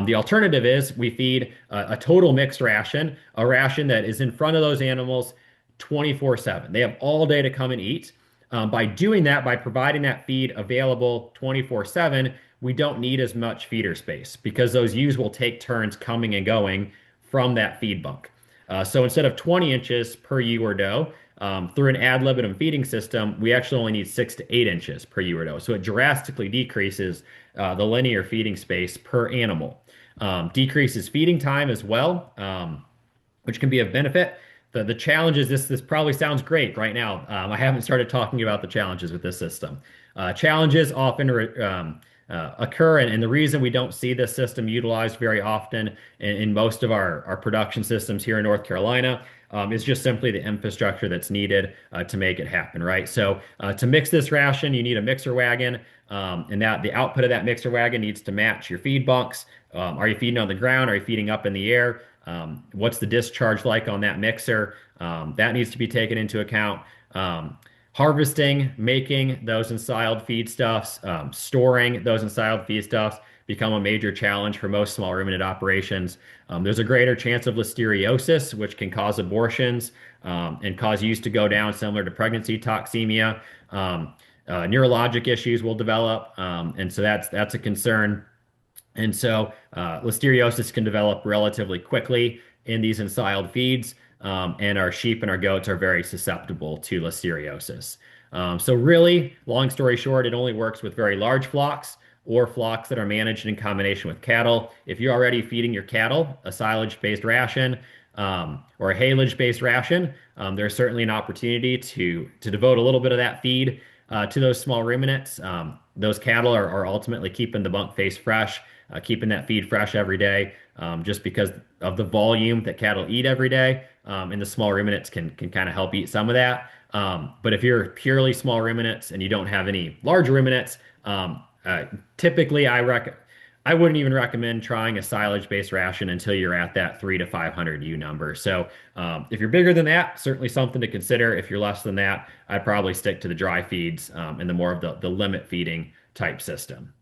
The alternative is we feed a total mixed ration, a ration that is in front of those animals 24/7. They have all day to come and eat. By doing that, by providing that feed available 24/7, we don't need as much feeder space because those ewes will take turns coming and going from that feed bunk. So instead of 20 inches per ewe or doe, through an ad libitum feeding system, we actually only need 6 to 8 inches per ewer dose. So it drastically decreases the linear feeding space per animal. Decreases feeding time as well, which can be of benefit. The challenge is this probably sounds great right now. I haven't started talking about the challenges with this system. Challenges often occur, and the reason we don't see this system utilized very often in most of our production systems here in North Carolina is just simply the infrastructure that's needed to make it happen, right? So to mix this ration, you need a mixer wagon, and that the output of that mixer wagon needs to match your feed bunks. Are you feeding on the ground? Are you feeding up in the air? What's the discharge like on that mixer? That needs to be taken into account. Harvesting, making those ensiled feedstuffs, storing those ensiled feedstuffs become a major challenge for most small ruminant operations. There's a greater chance of listeriosis, which can cause abortions and cause ewes to go down, similar to pregnancy toxemia. Neurologic issues will develop, and so that's a concern. And so listeriosis can develop relatively quickly in these ensiled feeds, and our sheep and our goats are very susceptible to listeriosis. So really, long story short, it only works with very large flocks or flocks that are managed in combination with cattle. If you're already feeding your cattle a silage-based ration or a haylage-based ration, there's certainly an opportunity to devote a little bit of that feed to those small ruminants. Those cattle are ultimately keeping the bunk face fresh, keeping that feed fresh every day, just because of the volume that cattle eat every day. And the small ruminants can kind of help eat some of that. But if you're purely small ruminants and you don't have any large ruminants, typically I wouldn't even recommend trying a silage-based ration until you're at that 3 to 500 U number. So if you're bigger than that, certainly something to consider. If you're less than that, I'd probably stick to the dry feeds and the more of the limit feeding type system.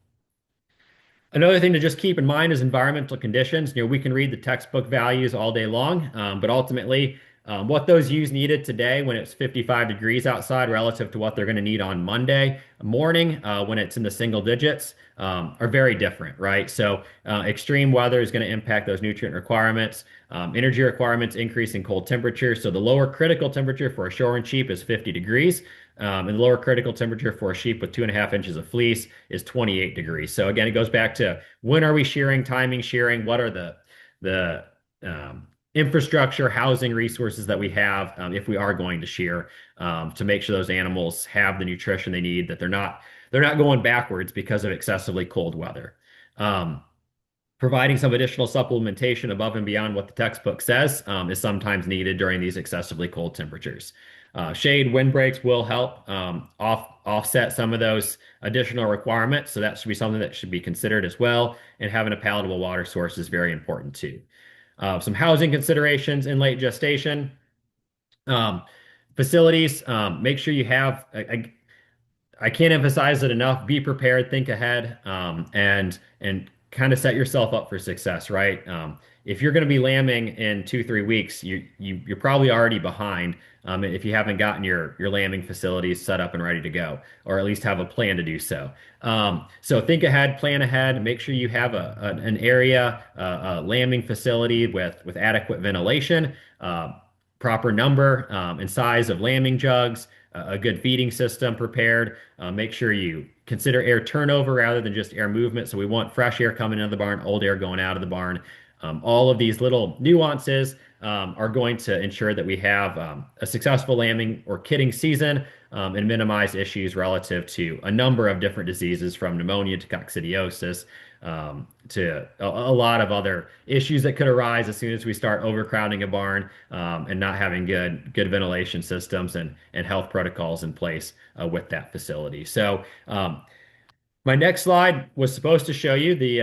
Another thing to just keep in mind is environmental conditions. We can read the textbook values all day long, but ultimately, what those ewes needed today when it's 55 degrees outside relative to what they're going to need on Monday morning when it's in the single digits are very different, right? So extreme weather is going to impact those nutrient requirements. Energy requirements increase in cold temperatures. So the lower critical temperature for a shorn sheep is 50 degrees. And the lower critical temperature for a sheep with 2.5 inches of fleece is 28 degrees. So again, it goes back to when are we shearing, timing shearing, what are the infrastructure, housing resources that we have if we are going to shear to make sure those animals have the nutrition they need, that they're not going backwards because of excessively cold weather. Providing some additional supplementation above and beyond what the textbook says is sometimes needed during these excessively cold temperatures. Shade windbreaks will help offset some of those additional requirements. So that should be something that should be considered as well. And having a palatable water source is very important too. Some housing considerations in late gestation. Um, Facilities, make sure you have, I can't emphasize it enough. Be prepared, think ahead, and kind of set yourself up for success, right? If you're going to be lambing in 2, 3 weeks, you're probably already behind if you haven't gotten your lambing facilities set up and ready to go, or at least have a plan to do so. So think ahead, plan ahead, make sure you have an area, a lambing facility with adequate ventilation, proper number and size of lambing jugs, a good feeding system prepared. Make sure you consider air turnover rather than just air movement. So we want fresh air coming into the barn, old air going out of the barn. All of these little nuances are going to ensure that we have a successful lambing or kidding season and minimize issues relative to a number of different diseases from pneumonia to coccidiosis to a lot of other issues that could arise as soon as we start overcrowding a barn and not having good ventilation systems and health protocols in place with that facility. So my next slide was supposed to show you the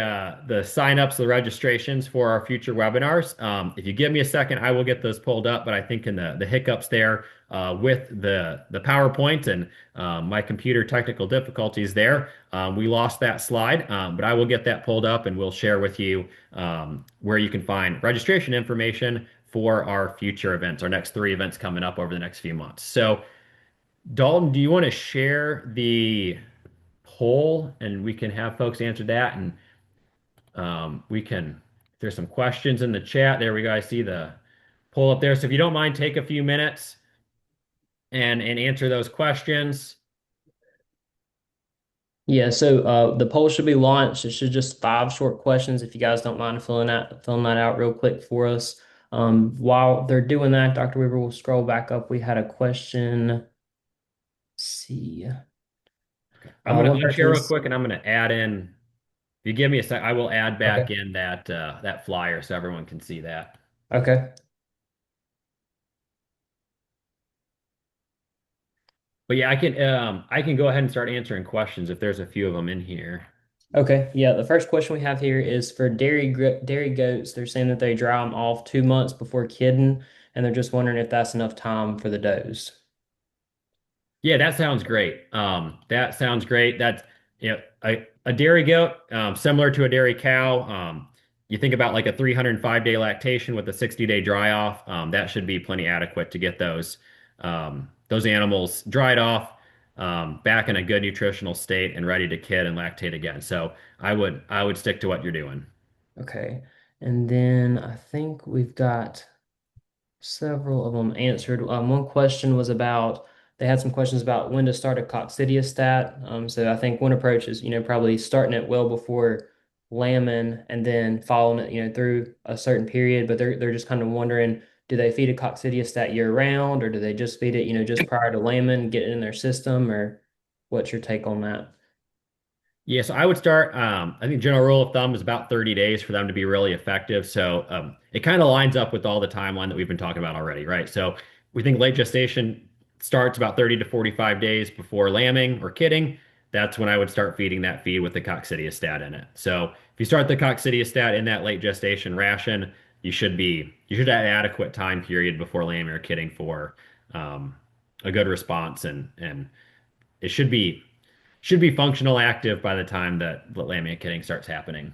signups, the registrations for our future webinars. If you give me a second, I will get those pulled up. But I think in the hiccups there with the PowerPoint and my computer technical difficulties there, we lost that slide. But I will get that pulled up and we'll share with you where you can find registration information for our future events, our next 3 events coming up over the next few months. So Dalton, do you want to share the poll and we can have folks answer that? And if there's some questions in the chat, there we go. I see the poll up there. So if you don't mind, take a few minutes and answer those questions. Yeah, so the poll should be launched. It should just five short questions if you guys don't mind filling that out real quick for us. While they're doing that, Dr. Weaver will scroll back up. We had a question. Let's see. Okay. I'm One gonna person share real is quick, and I'm gonna add in. If you give me a sec, I will add back okay. in that flyer so everyone can see that. Okay. But yeah, I can go ahead and start answering questions if there's a few of them in here. Okay. Yeah, the first question we have here is for dairy goats. They're saying that they dry them off 2 months before kidding, and they're just wondering if that's enough time for the does. Yeah, that sounds great. That sounds great. That's a dairy goat, similar to a dairy cow. You think about like a 305-day lactation with a 60-day dry off. That should be plenty adequate to get those animals dried off, back in a good nutritional state and ready to kid and lactate again. So I would stick to what you're doing. Okay. And then I think we've got several of them answered. One question was about they had some questions about when to start a coccidiostat. So I think one approach is, probably starting it well before lambing and then following it, through a certain period. But they're just kind of wondering, do they feed a coccidiostat year round, or do they just feed it, just prior to lambing, get it in their system, or what's your take on that? Yeah, so I would start. I think general rule of thumb is about 30 days for them to be really effective. So it kind of lines up with all the timeline that we've been talking about already, right? So we think late gestation starts about 30 to 45 days before lambing or kidding. That's when I would start feeding that feed with the coccidiostat in it. So if you start the coccidiostat in that late gestation ration, you should have adequate time period before lambing or kidding for um, a good response, and it should be functional active by the time that lambing kitting starts happening.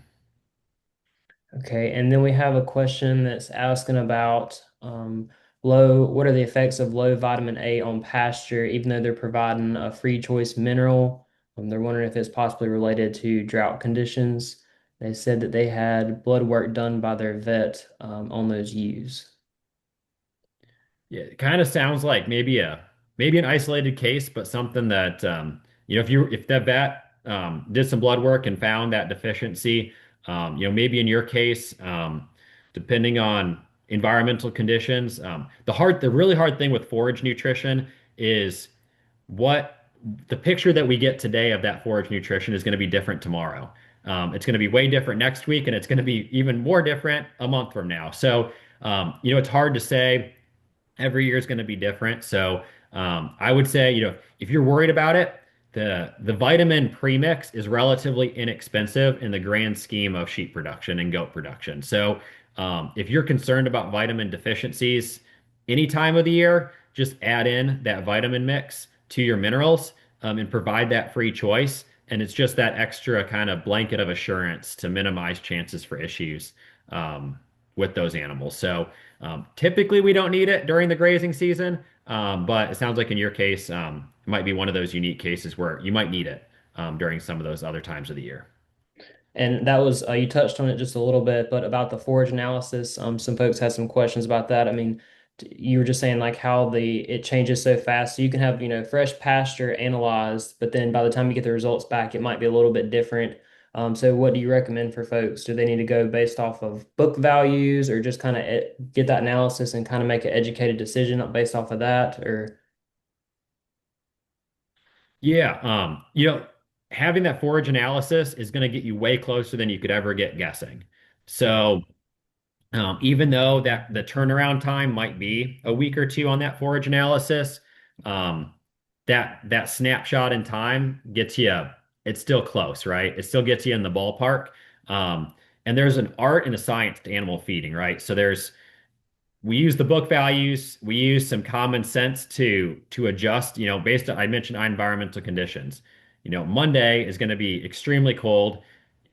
Okay, and then we have a question that's asking about what are the effects of low vitamin A on pasture, even though they're providing a free choice mineral? They're wondering if it's possibly related to drought conditions. They said that they had blood work done by their vet on those ewes. Yeah, it kind of sounds like maybe an isolated case, but something that if the vet did some blood work and found that deficiency, maybe in your case, depending on environmental conditions, the really hard thing with forage nutrition is what the picture that we get today of that forage nutrition is going to be different tomorrow. It's going to be way different next week, and it's going to be even more different a month from now. So, it's hard to say. Every year is going to be different. So, I would say, if you're worried about it, the vitamin premix is relatively inexpensive in the grand scheme of sheep production and goat production. So, if you're concerned about vitamin deficiencies any time of the year, just add in that vitamin mix to your minerals, and provide that free choice. And it's just that extra kind of blanket of assurance to minimize chances for issues um, with those animals. So typically we don't need it during the grazing season, but it sounds like in your case, it might be one of those unique cases where you might need it during some of those other times of the year. And that was, you touched on it just a little bit, but about the forage analysis, some folks had some questions about that. I mean, you were just saying like how it changes so fast. So you can have, fresh pasture analyzed, but then by the time you get the results back, it might be a little bit different. So what do you recommend for folks? Do they need to go based off of book values or just kind of get that analysis and kind of make an educated decision based off of that? Or Yeah, having that forage analysis is going to get you way closer than you could ever get guessing. So, even though that the turnaround time might be a week or two on that forage analysis, um, that snapshot in time gets you, it's still close, right? It still gets you in the ballpark. Um, and there's an art and a science to animal feeding, right? So we use the book values, we use some common sense to adjust, based on I mentioned environmental conditions. Monday is going to be extremely cold.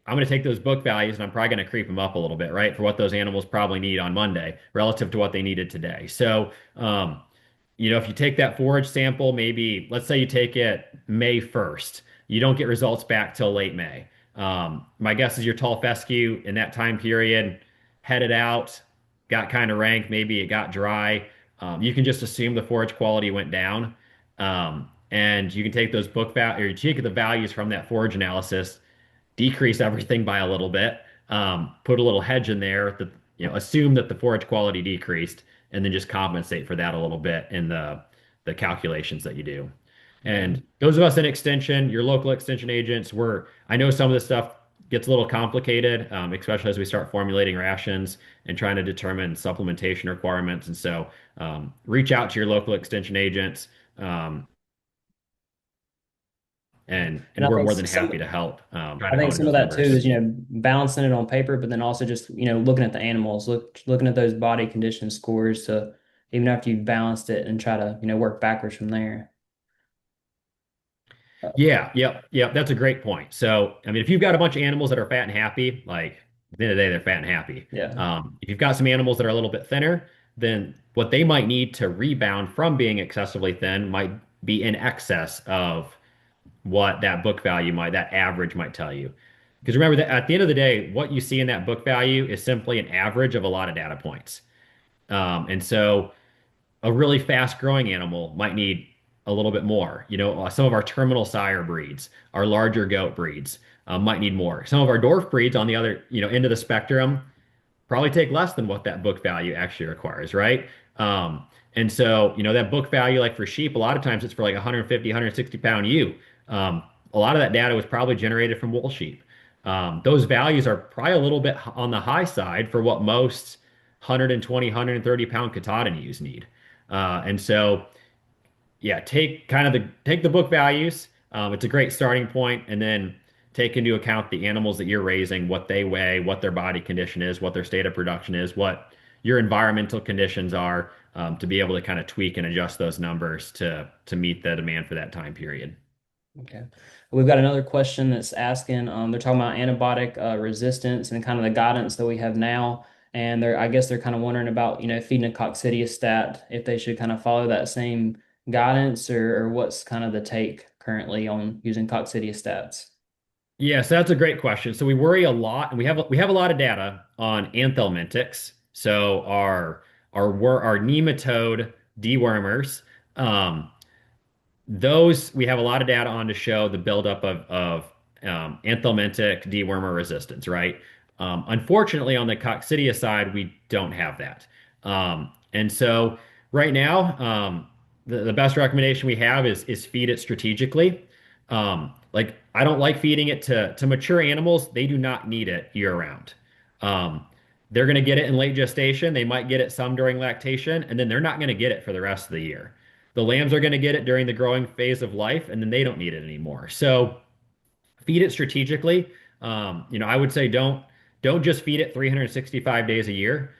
I'm going to take those book values and I'm probably going to creep them up a little bit, right? For what those animals probably need on Monday relative to what they needed today. So, if you take that forage sample, maybe let's say you take it May 1st, you don't get results back till late May. My guess is your tall fescue in that time period headed out, got kind of rank, maybe it got dry. You can just assume the forage quality went down. And you can take those book value or you take the values from that forage analysis, decrease everything by a little bit, put a little hedge in there that, assume that the forage quality decreased, and then just compensate for that a little bit in the calculations that you do. Okay. And those of us in extension, your local extension agents, I know some of this stuff gets a little complicated, especially as we start formulating rations and trying to determine supplementation requirements. And so reach out to your local extension agents, um, Yeah. And and I we're think more than happy to help try I to think hone in some of those that too numbers. is, balancing it on paper, but then also just, looking at the animals, looking at those body condition scores to even after you've balanced it and try to, work backwards from there. Yeah, yep, yep. That's a great point. So, I mean, if you've got a bunch of animals that are fat and happy, like at the end of the day, they're fat and happy. Yeah. If you've got some animals that are a little bit thinner, then what they might need to rebound from being excessively thin might be in excess of what that book value might, that average might tell you. Because remember that at the end of the day, what you see in that book value is simply an average of a lot of data points. And so a really fast growing animal might need a little bit more. Some of our terminal sire breeds, our larger goat breeds, might need more. Some of our dwarf breeds on the other, end of the spectrum probably take less than what that book value actually requires, right? And so, that book value, like for sheep, a lot of times it's for like 150, 160 pound ewe. A lot of that data was probably generated from wool sheep. Those values are probably a little bit on the high side for what most 120, 130 pound Katahdin ewes need. And so, yeah, take the book values. It's a great starting point, and then take into account the animals that you're raising, what they weigh, what their body condition is, what their state of production is, what your environmental conditions are, to be able to kind of tweak and adjust those numbers to meet the demand for that time period. Okay. We've got another question that's asking, they're talking about antibiotic resistance and kind of the guidance that we have now. And I guess they're kind of wondering about, feeding a coccidiostat, if they should kind of follow that same guidance or what's kind of the take currently on using coccidiostats. Yeah, so that's a great question. So we worry a lot, and we have a lot of data on anthelmintics. So our nematode dewormers. Those we have a lot of data on to show the buildup of anthelmintic dewormer resistance, right? Unfortunately, on the coccidia side, we don't have that. And so right now, the best recommendation we have is feed it strategically. Like I don't like feeding it to mature animals. They do not need it year round. Um, they're going to get it in late gestation. They might get it some during lactation, and then they're not going to get it for the rest of the year. The lambs are going to get it during the growing phase of life, and then they don't need it anymore. So feed it strategically. I would say don't just feed it 365 days a year.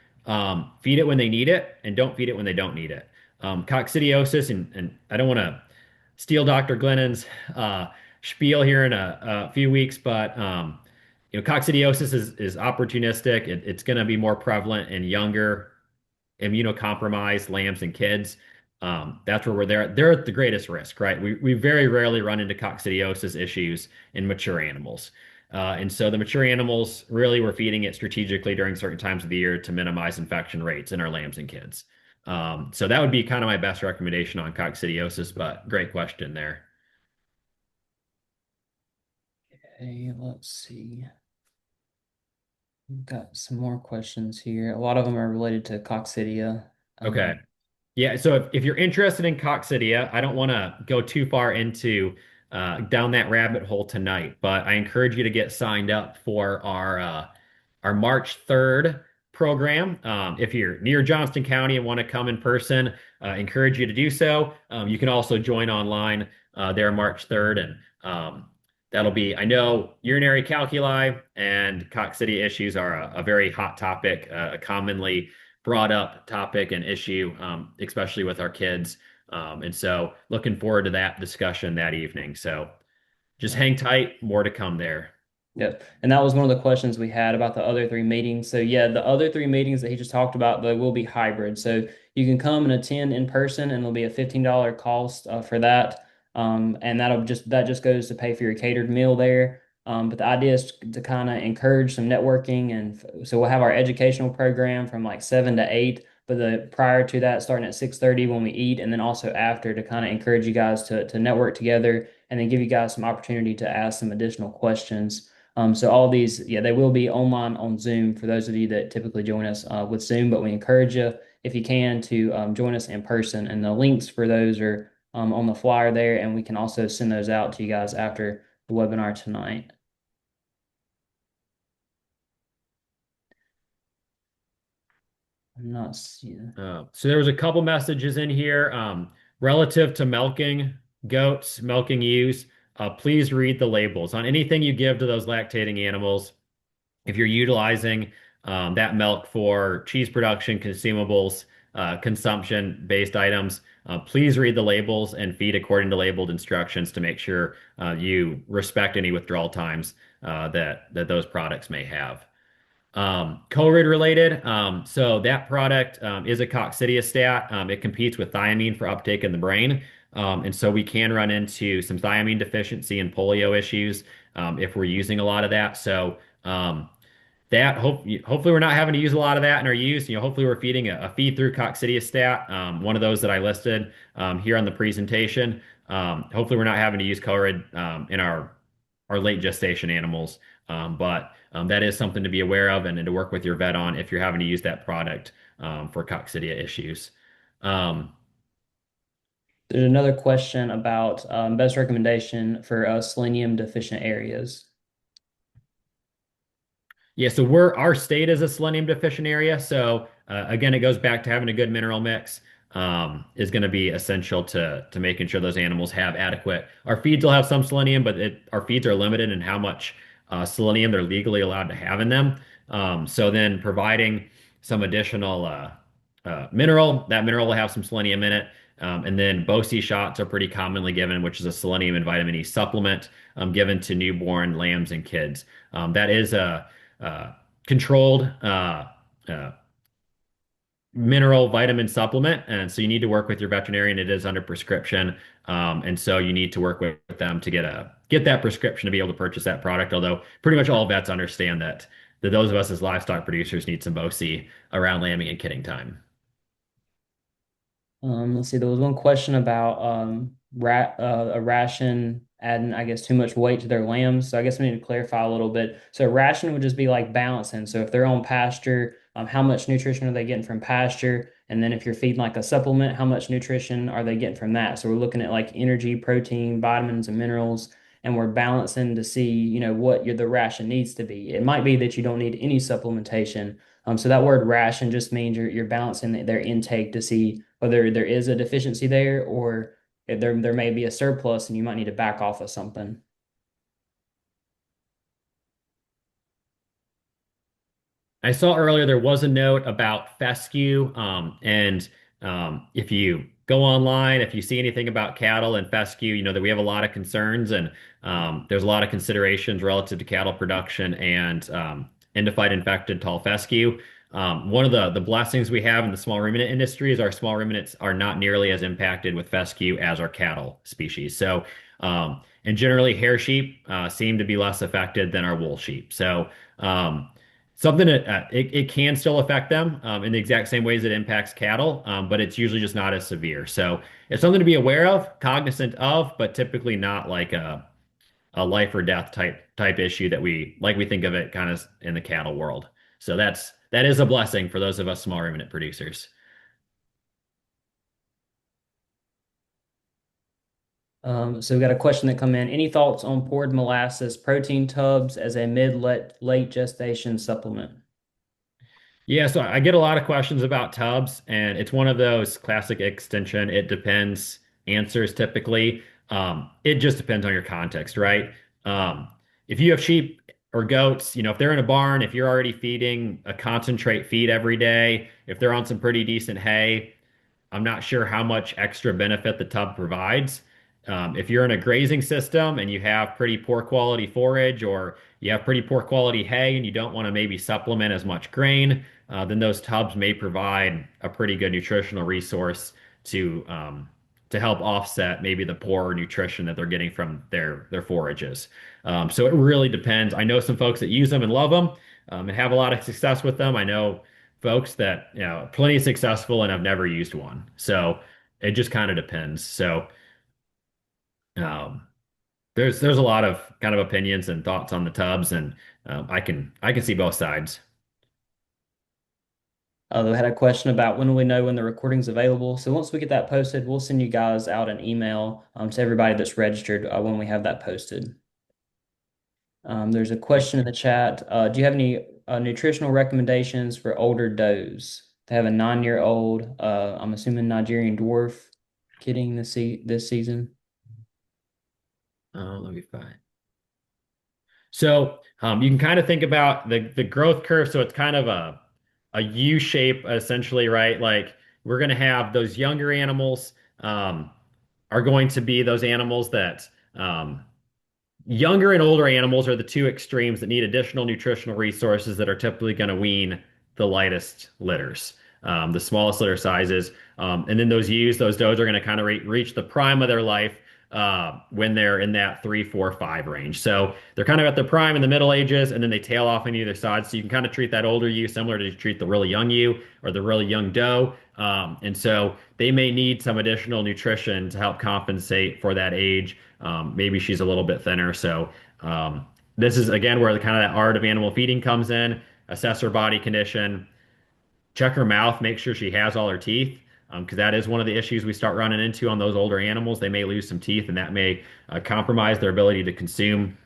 Feed it when they need it, and don't feed it when they don't need it. Coccidiosis, and I don't want to steal Dr. Glennon's spiel here in a few weeks, but coccidiosis is opportunistic. It's going to be more prevalent in younger immunocompromised lambs and kids. That's where we're there. They're at the greatest risk, right? We very rarely run into coccidiosis issues in mature animals. And so the mature animals, really, we're feeding it strategically during certain times of the year to minimize infection rates in our lambs and kids. So that would be kind of my best recommendation on coccidiosis, but great question there. Okay, let's see. We've got some more questions here. A lot of them are related to coccidia. Okay. Yeah, so if you're interested in coccidia, I don't want to go too far into down that rabbit hole tonight, but I encourage you to get signed up for our March 3rd program. If you're near Johnston County and want to come in person, encourage you to do so. You can also join online there March 3rd, and that'll be, I know urinary calculi and coccidia issues are a very hot topic, a commonly brought up topic and issue, especially with our kids. And so looking forward to that discussion that evening. So just Yeah. hang tight, more to come there. Yep. And that was one of the questions we had about the other three meetings. So yeah, the other three meetings that he just talked about, they will be hybrid. So you can come and attend in person and there'll be a $15 cost for that. And that just goes to pay for your catered meal there. But the idea is to kind of encourage some networking. And so we'll have our educational program from like 7 to 8. but the prior to that, starting at 6:30 when we eat, and then also after to kind of encourage you guys to network together, and then give you guys some opportunity to ask some additional questions. So all these, yeah, they will be online on Zoom for those of you that typically join us with Zoom, but we encourage you, if you can, to join us in person. And the links for those are on the flyer there, and we can also send those out to you guys after the webinar tonight. I'm not seeing. So there was a couple messages in here relative to milking goats, milking ewes. Please read the labels on anything you give to those lactating animals. If you're utilizing that milk for cheese production, consumables, consumption-based items, please read the labels and feed according to labeled instructions to make sure you respect any withdrawal times that those products may have. COVID related. So that product is a coccidiostat. It competes with thiamine for uptake in the brain. And so we can run into some thiamine deficiency and polio issues if we're using a lot of that. So hopefully we're not having to use a lot of that in our use. Hopefully we're feeding a feed through coccidiostat, one of those that I listed here on the presentation. Hopefully we're not having to use Colorid in our late gestation animals. But that is something to be aware of and to work with your vet on if you're having to use that product for coccidia issues. Um, There's another question about best recommendation for selenium deficient areas. Yeah, so our state is a selenium deficient area. So again, it goes back to having a good mineral mix is going to be essential to making sure those animals have adequate. Our feeds will have some selenium, but our feeds are limited in how much selenium they're legally allowed to have in them. So then providing some additional mineral, that mineral will have some selenium in it. And then BOCI shots are pretty commonly given, which is a selenium and vitamin E supplement given to newborn lambs and kids. That is a uh, controlled uh, mineral vitamin supplement. And so you need to work with your veterinarian. It is under prescription. And so you need to work with them to get that prescription to be able to purchase that product. Although pretty much all vets understand that those of us as livestock producers need some BOCI around lambing and kidding time. Let's see, there was one question about a ration adding, I guess, too much weight to their lambs. So I guess we need to clarify a little bit. So a ration would just be like balancing. So if they're on pasture, how much nutrition are they getting from pasture? And then if you're feeding like a supplement, how much nutrition are they getting from that? So we're looking at like energy, protein, vitamins, and minerals, and we're balancing to see, what the ration needs to be. It might be that you don't need any supplementation. So that word ration just means you're balancing their intake to see whether there is a deficiency there or if there may be a surplus and you might need to back off of something. I saw earlier there was a note about fescue, and if you go online, if you see anything about cattle and fescue, you know that we have a lot of concerns and there's a lot of considerations relative to cattle production and end-of-fight infected tall fescue. One of the blessings we have in the small ruminant industry is our small ruminants are not nearly as impacted with fescue as our cattle species. So, and generally, hair sheep seem to be less affected than our wool sheep. So. Something that it can still affect them in the exact same ways it impacts cattle, but it's usually just not as severe. So it's something to be aware of, cognizant of, but typically not like a life or death type issue that we think of it kind of in the cattle world. So that is a blessing for those of us small ruminant producers. So we got a question that come in. Any thoughts on poured molasses protein tubs as a mid late gestation supplement? Yeah, so I get a lot of questions about tubs, and it's one of those classic extension. It depends answers typically. It just depends on your context, right? Um, if you have sheep or goats, if they're in a barn, if you're already feeding a concentrate feed every day, if they're on some pretty decent hay, I'm not sure how much extra benefit the tub provides. If you're in a grazing system and you have pretty poor quality forage or you have pretty poor quality hay and you don't want to maybe supplement as much grain, then those tubs may provide a pretty good nutritional resource to help offset maybe the poor nutrition that they're getting from their forages. So it really depends. I know some folks that use them and love them and have a lot of success with them. I know folks that, plenty successful and have never used one. So it just kind of depends. So um, there's a lot of kind of opinions and thoughts on the tubs, and I can see both sides. They had a question about when will we know when the recording's available. So once we get that posted, we'll send you guys out an email to everybody that's registered when we have that posted. There's a question in the chat. Do you have any nutritional recommendations for older does? They have a 9-year-old, I'm assuming Nigerian dwarf kidding this season. Let me find. So you can kind of think about the growth curve. So it's kind of a U shape essentially, right? Like we're going to have those younger animals are going to be those animals that younger and older animals are the two extremes that need additional nutritional resources that are typically going to wean the lightest litters, the smallest litter sizes. And then those does are going to kind of reach the prime of their life when they're in that 3, 4, 5 range. So they're kind of at their prime in the Middle Ages, and then they tail off on either side. So you can kind of treat that older ewe similar to treat the really young ewe or the really young doe. And so they may need some additional nutrition to help compensate for that age. Maybe she's a little bit thinner. So this is again where the kind of that art of animal feeding comes in. Assess her body condition, check her mouth, make sure she has all her teeth, because that is one of the issues we start running into on those older animals. They may lose some teeth, and that may compromise their ability to consume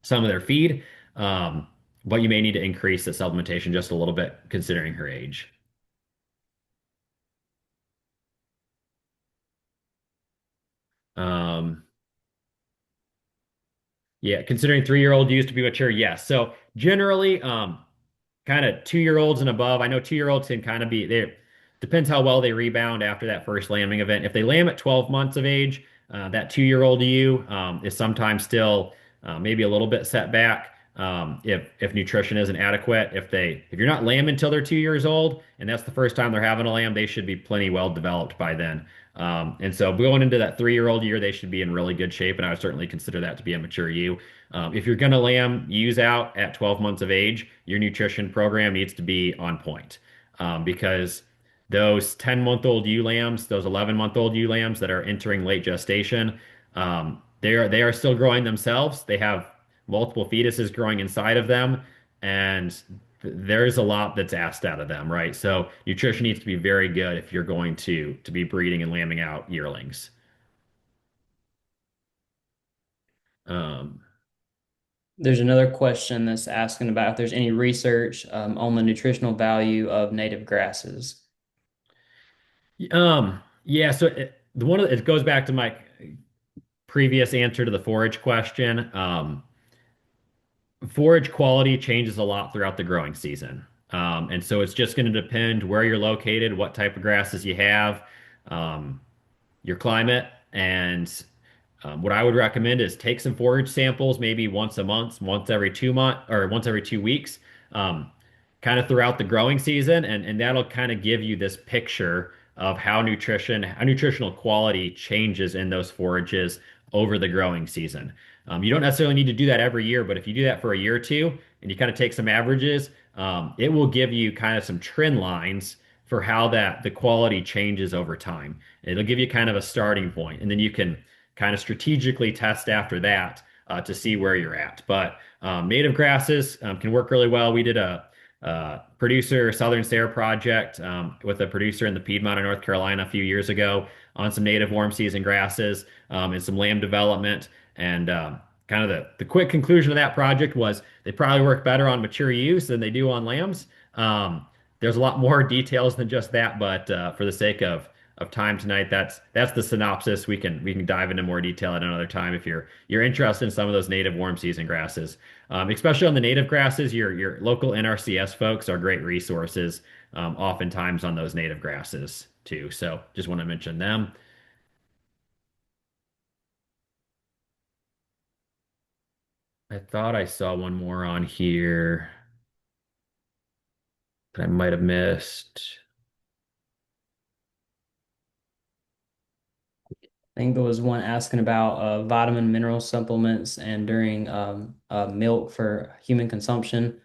some of their feed. Um, but you may need to increase the supplementation just a little bit, considering her age. Um, yeah, considering 3-year-old used to be mature, yes. So generally, kind of 2-year-olds and above. I know 2-year-olds can kind of be there. Depends how well they rebound after that first lambing event. If they lamb at 12 months of age, that 2-year-old ewe is sometimes still maybe a little bit set back if nutrition isn't adequate. If you're not lambing until they're 2 years old and that's the first time they're having a lamb, they should be plenty well developed by then. And so going into that 3-year-old year, they should be in really good shape, and I would certainly consider that to be a mature ewe. If you're going to lamb ewes out at 12 months of age, your nutrition program needs to be on point because those 10-month-old ewe lambs, those 11-month-old ewe lambs that are entering late gestation, they are still growing themselves. They have multiple fetuses growing inside of them, and there's a lot that's asked out of them, right? So nutrition needs to be very good if you're going to be breeding and lambing out yearlings. Um, There's another question that's asking about if there's any research on the nutritional value of native grasses. yeah, so it goes back to my previous answer to the forage question. Forage quality changes a lot throughout the growing season. And so it's just going to depend where you're located, what type of grasses you have, um, your climate, and what I would recommend is take some forage samples, maybe once a month, once every 2 months, or once every 2 weeks, um, kind of throughout the growing season, and that'll kind of give you this picture of how nutritional quality changes in those forages over the growing season. You don't necessarily need to do that every year, but if you do that for a year or two and you kind of take some averages, it will give you kind of some trend lines for how that the quality changes over time. It'll give you kind of a starting point, and then you can kind of strategically test after that to see where you're at. But native grasses can work really well. We did a producer Southern Stare project with a producer in the Piedmont of North Carolina a few years ago on some native warm season grasses and some lamb development. And kind of the quick conclusion of that project was they probably work better on mature ewes than they do on lambs. There's a lot more details than just that, but for the sake of time tonight, that's the synopsis. We can dive into more detail at another time if you're interested in some of those native warm season grasses. Especially on the native grasses, your local NRCS folks are great resources, oftentimes on those native grasses too. So just want to mention them. I thought I saw one more on here that I might have missed. I think there was one asking about vitamin mineral supplements and during milk for human consumption.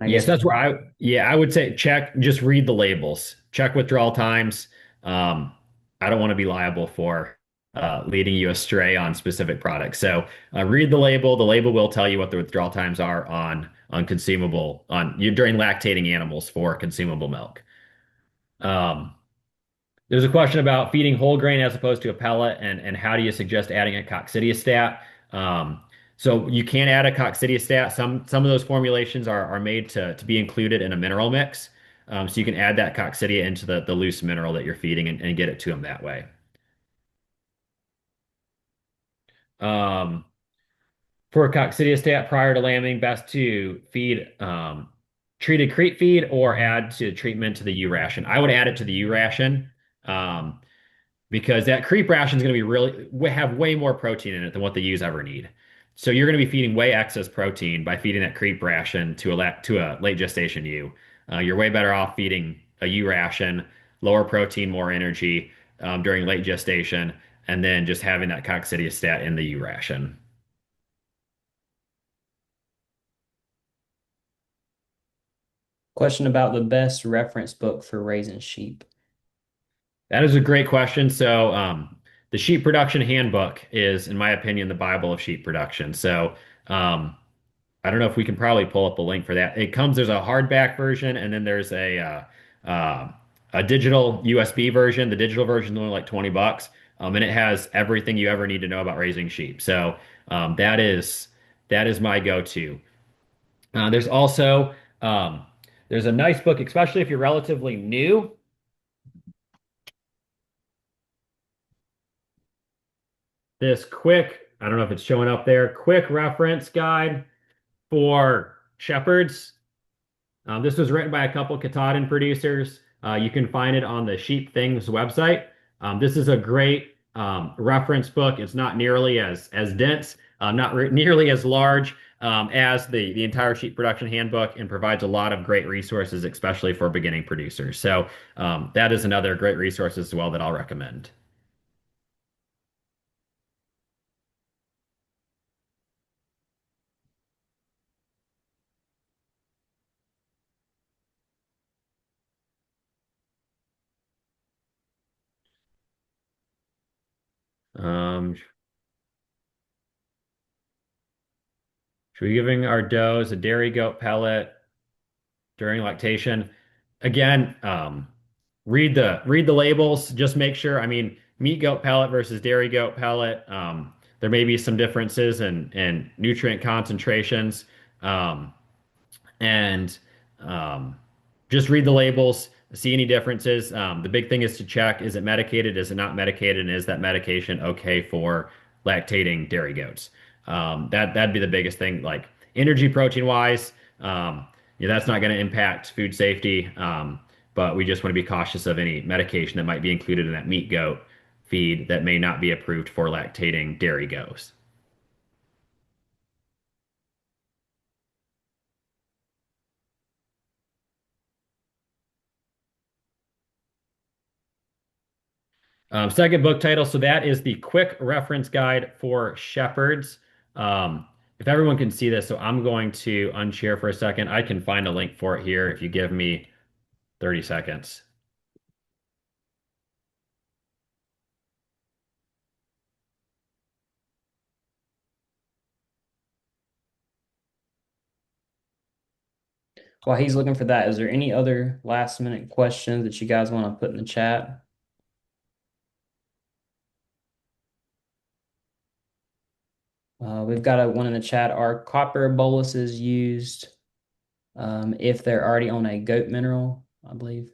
I Yes, guess. that's where I would say check, just read the labels, check withdrawal times. Um, I don't want to be liable for leading you astray on specific products. So read the label. The label will tell you what the withdrawal times are on consumable on you during lactating animals for consumable milk. Um, there's a question about feeding whole grain as opposed to a pellet, and how do you suggest adding a coccidiostat? Um, so you can add a coccidiostat. Some of those formulations are made to be included in a mineral mix. So you can add that coccidia into the loose mineral that you're feeding and get it to them that way. Um, for a coccidiostat prior to lambing, best to feed treated crete feed or add to treatment to the U ration. I would add it to the U ration. Um, because that creep ration is going to be have way more protein in it than what the ewes ever need. So you're going to be feeding way excess protein by feeding that creep ration to a late gestation ewe. You're way better off feeding a ewe ration, lower protein, more energy during late gestation, and then just having that coccidiostat in the ewe ration. Question about the best reference book for raising sheep. That is a great question. So, the sheep production handbook is, in my opinion, the Bible of sheep production. So, um, I don't know if we can probably pull up a link for that. There's a hardback version, and then there's a digital USB version. The digital version is only like 20 bucks. And it has everything you ever need to know about raising sheep. So, that is my go-to. There's also there's a nice book, especially if you're relatively new. I don't know if it's showing up there, quick reference guide for shepherds. This was written by a couple Katahdin producers. You can find it on the Sheep Things website. This is a great reference book. It's not nearly as dense, nearly as large as the entire sheep production handbook, and provides a lot of great resources, especially for beginning producers. So that is another great resource as well that I'll recommend. Um, should we be giving our does a dairy goat pellet during lactation? Again, read the labels. Just make sure. I mean, meat goat pellet versus dairy goat pellet. There may be some differences in nutrient concentrations. Um, and um, just read the labels, see any differences. The big thing is to check, is it medicated? Is it not medicated? And is that medication okay for lactating dairy goats? That'd be the biggest thing. Like energy protein wise, that's not going to impact food safety. But we just want to be cautious of any medication that might be included in that meat goat feed that may not be approved for lactating dairy goats. Second book title. So that is the quick reference guide for shepherds. Um, if everyone can see this, so I'm going to unshare for a second. I can find a link for it here if you give me 30 seconds. While he's looking for that, is there any other last minute questions that you guys want to put in the chat? We've got one in the chat. Are copper boluses used if they're already on a goat mineral, I believe?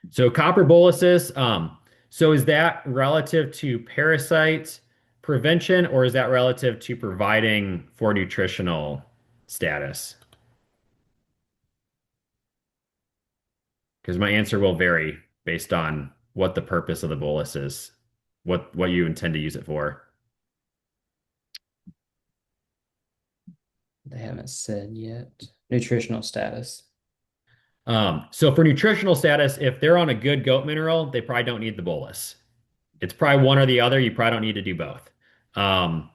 So copper boluses, so is that relative to parasite prevention, or is that relative to providing for nutritional status? Because my answer will vary based on what the purpose of the bolus is, what you intend to use it for. They haven't said yet. Nutritional status. So for nutritional status, if they're on a good goat mineral, they probably don't need the bolus. It's probably one or the other. You probably don't need to do both. Um,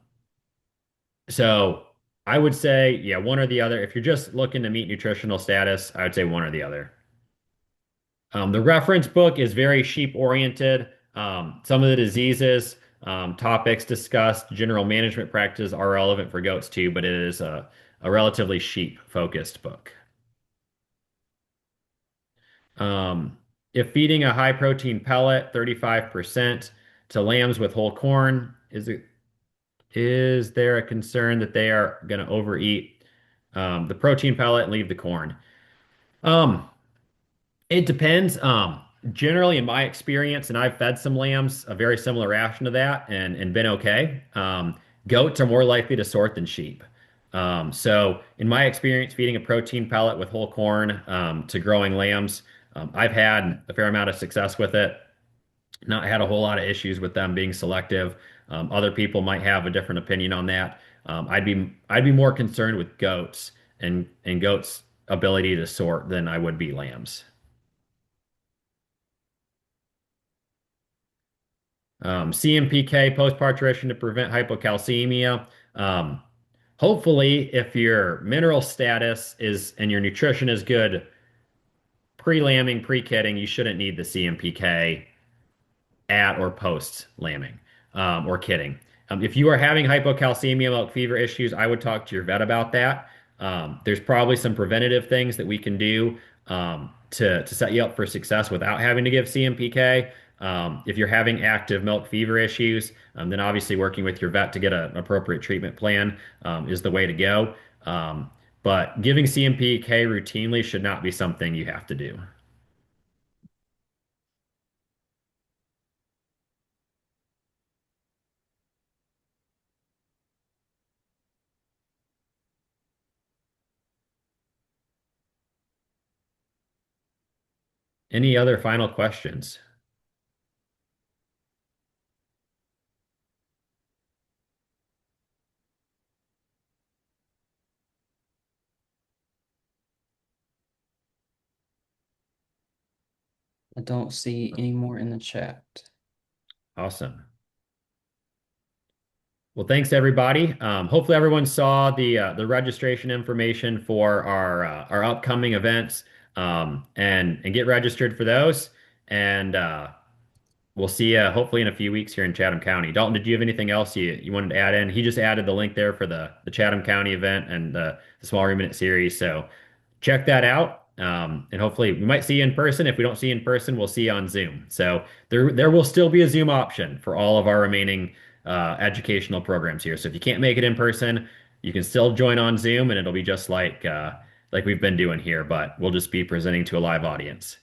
so I would say, yeah, one or the other. If you're just looking to meet nutritional status, I would say one or the other. The reference book is very sheep oriented. Some of the diseases, topics discussed, general management practices are relevant for goats too, but it is a relatively sheep focused book. Um, if feeding a high protein pellet, 35% to lambs with whole corn, is there a concern that they are going to overeat the protein pellet and leave the corn? Um, It depends. Generally, in my experience, and I've fed some lambs a very similar ration to that and been okay. Goats are more likely to sort than sheep. So, in my experience, feeding a protein pellet with whole corn to growing lambs, I've had a fair amount of success with it. Not had a whole lot of issues with them being selective. Other people might have a different opinion on that. I'd be more concerned with goats and goats' ability to sort than I would be lambs. CMPK post-parturition to prevent hypocalcemia. Um, Hopefully, if your mineral status is and your nutrition is good pre-lambing, pre-kidding, you shouldn't need the CMPK at or post lambing or kidding. If you are having hypocalcemia, milk fever issues, I would talk to your vet about that. There's probably some preventative things that we can do to set you up for success without having to give CMPK. If you're having active milk fever issues, then obviously working with your vet to get an appropriate treatment plan is the way to go. But giving CMPK routinely should not be something you have to do. Any other final questions? I don't see any more in the chat. Awesome. Well, thanks everybody. Hopefully everyone saw the registration information for our upcoming events and get registered for those. And we'll see you hopefully in a few weeks here in Chatham County. Dalton, did you have anything else you wanted to add in? He just added the link there for the Chatham County event and the Small Ruminant series. So check that out. And hopefully we might see you in person. If we don't see you in person, we'll see you on Zoom. So there will still be a Zoom option for all of our remaining educational programs here. So if you can't make it in person, you can still join on Zoom, and it'll be just like we've been doing here, but we'll just be presenting to a live audience.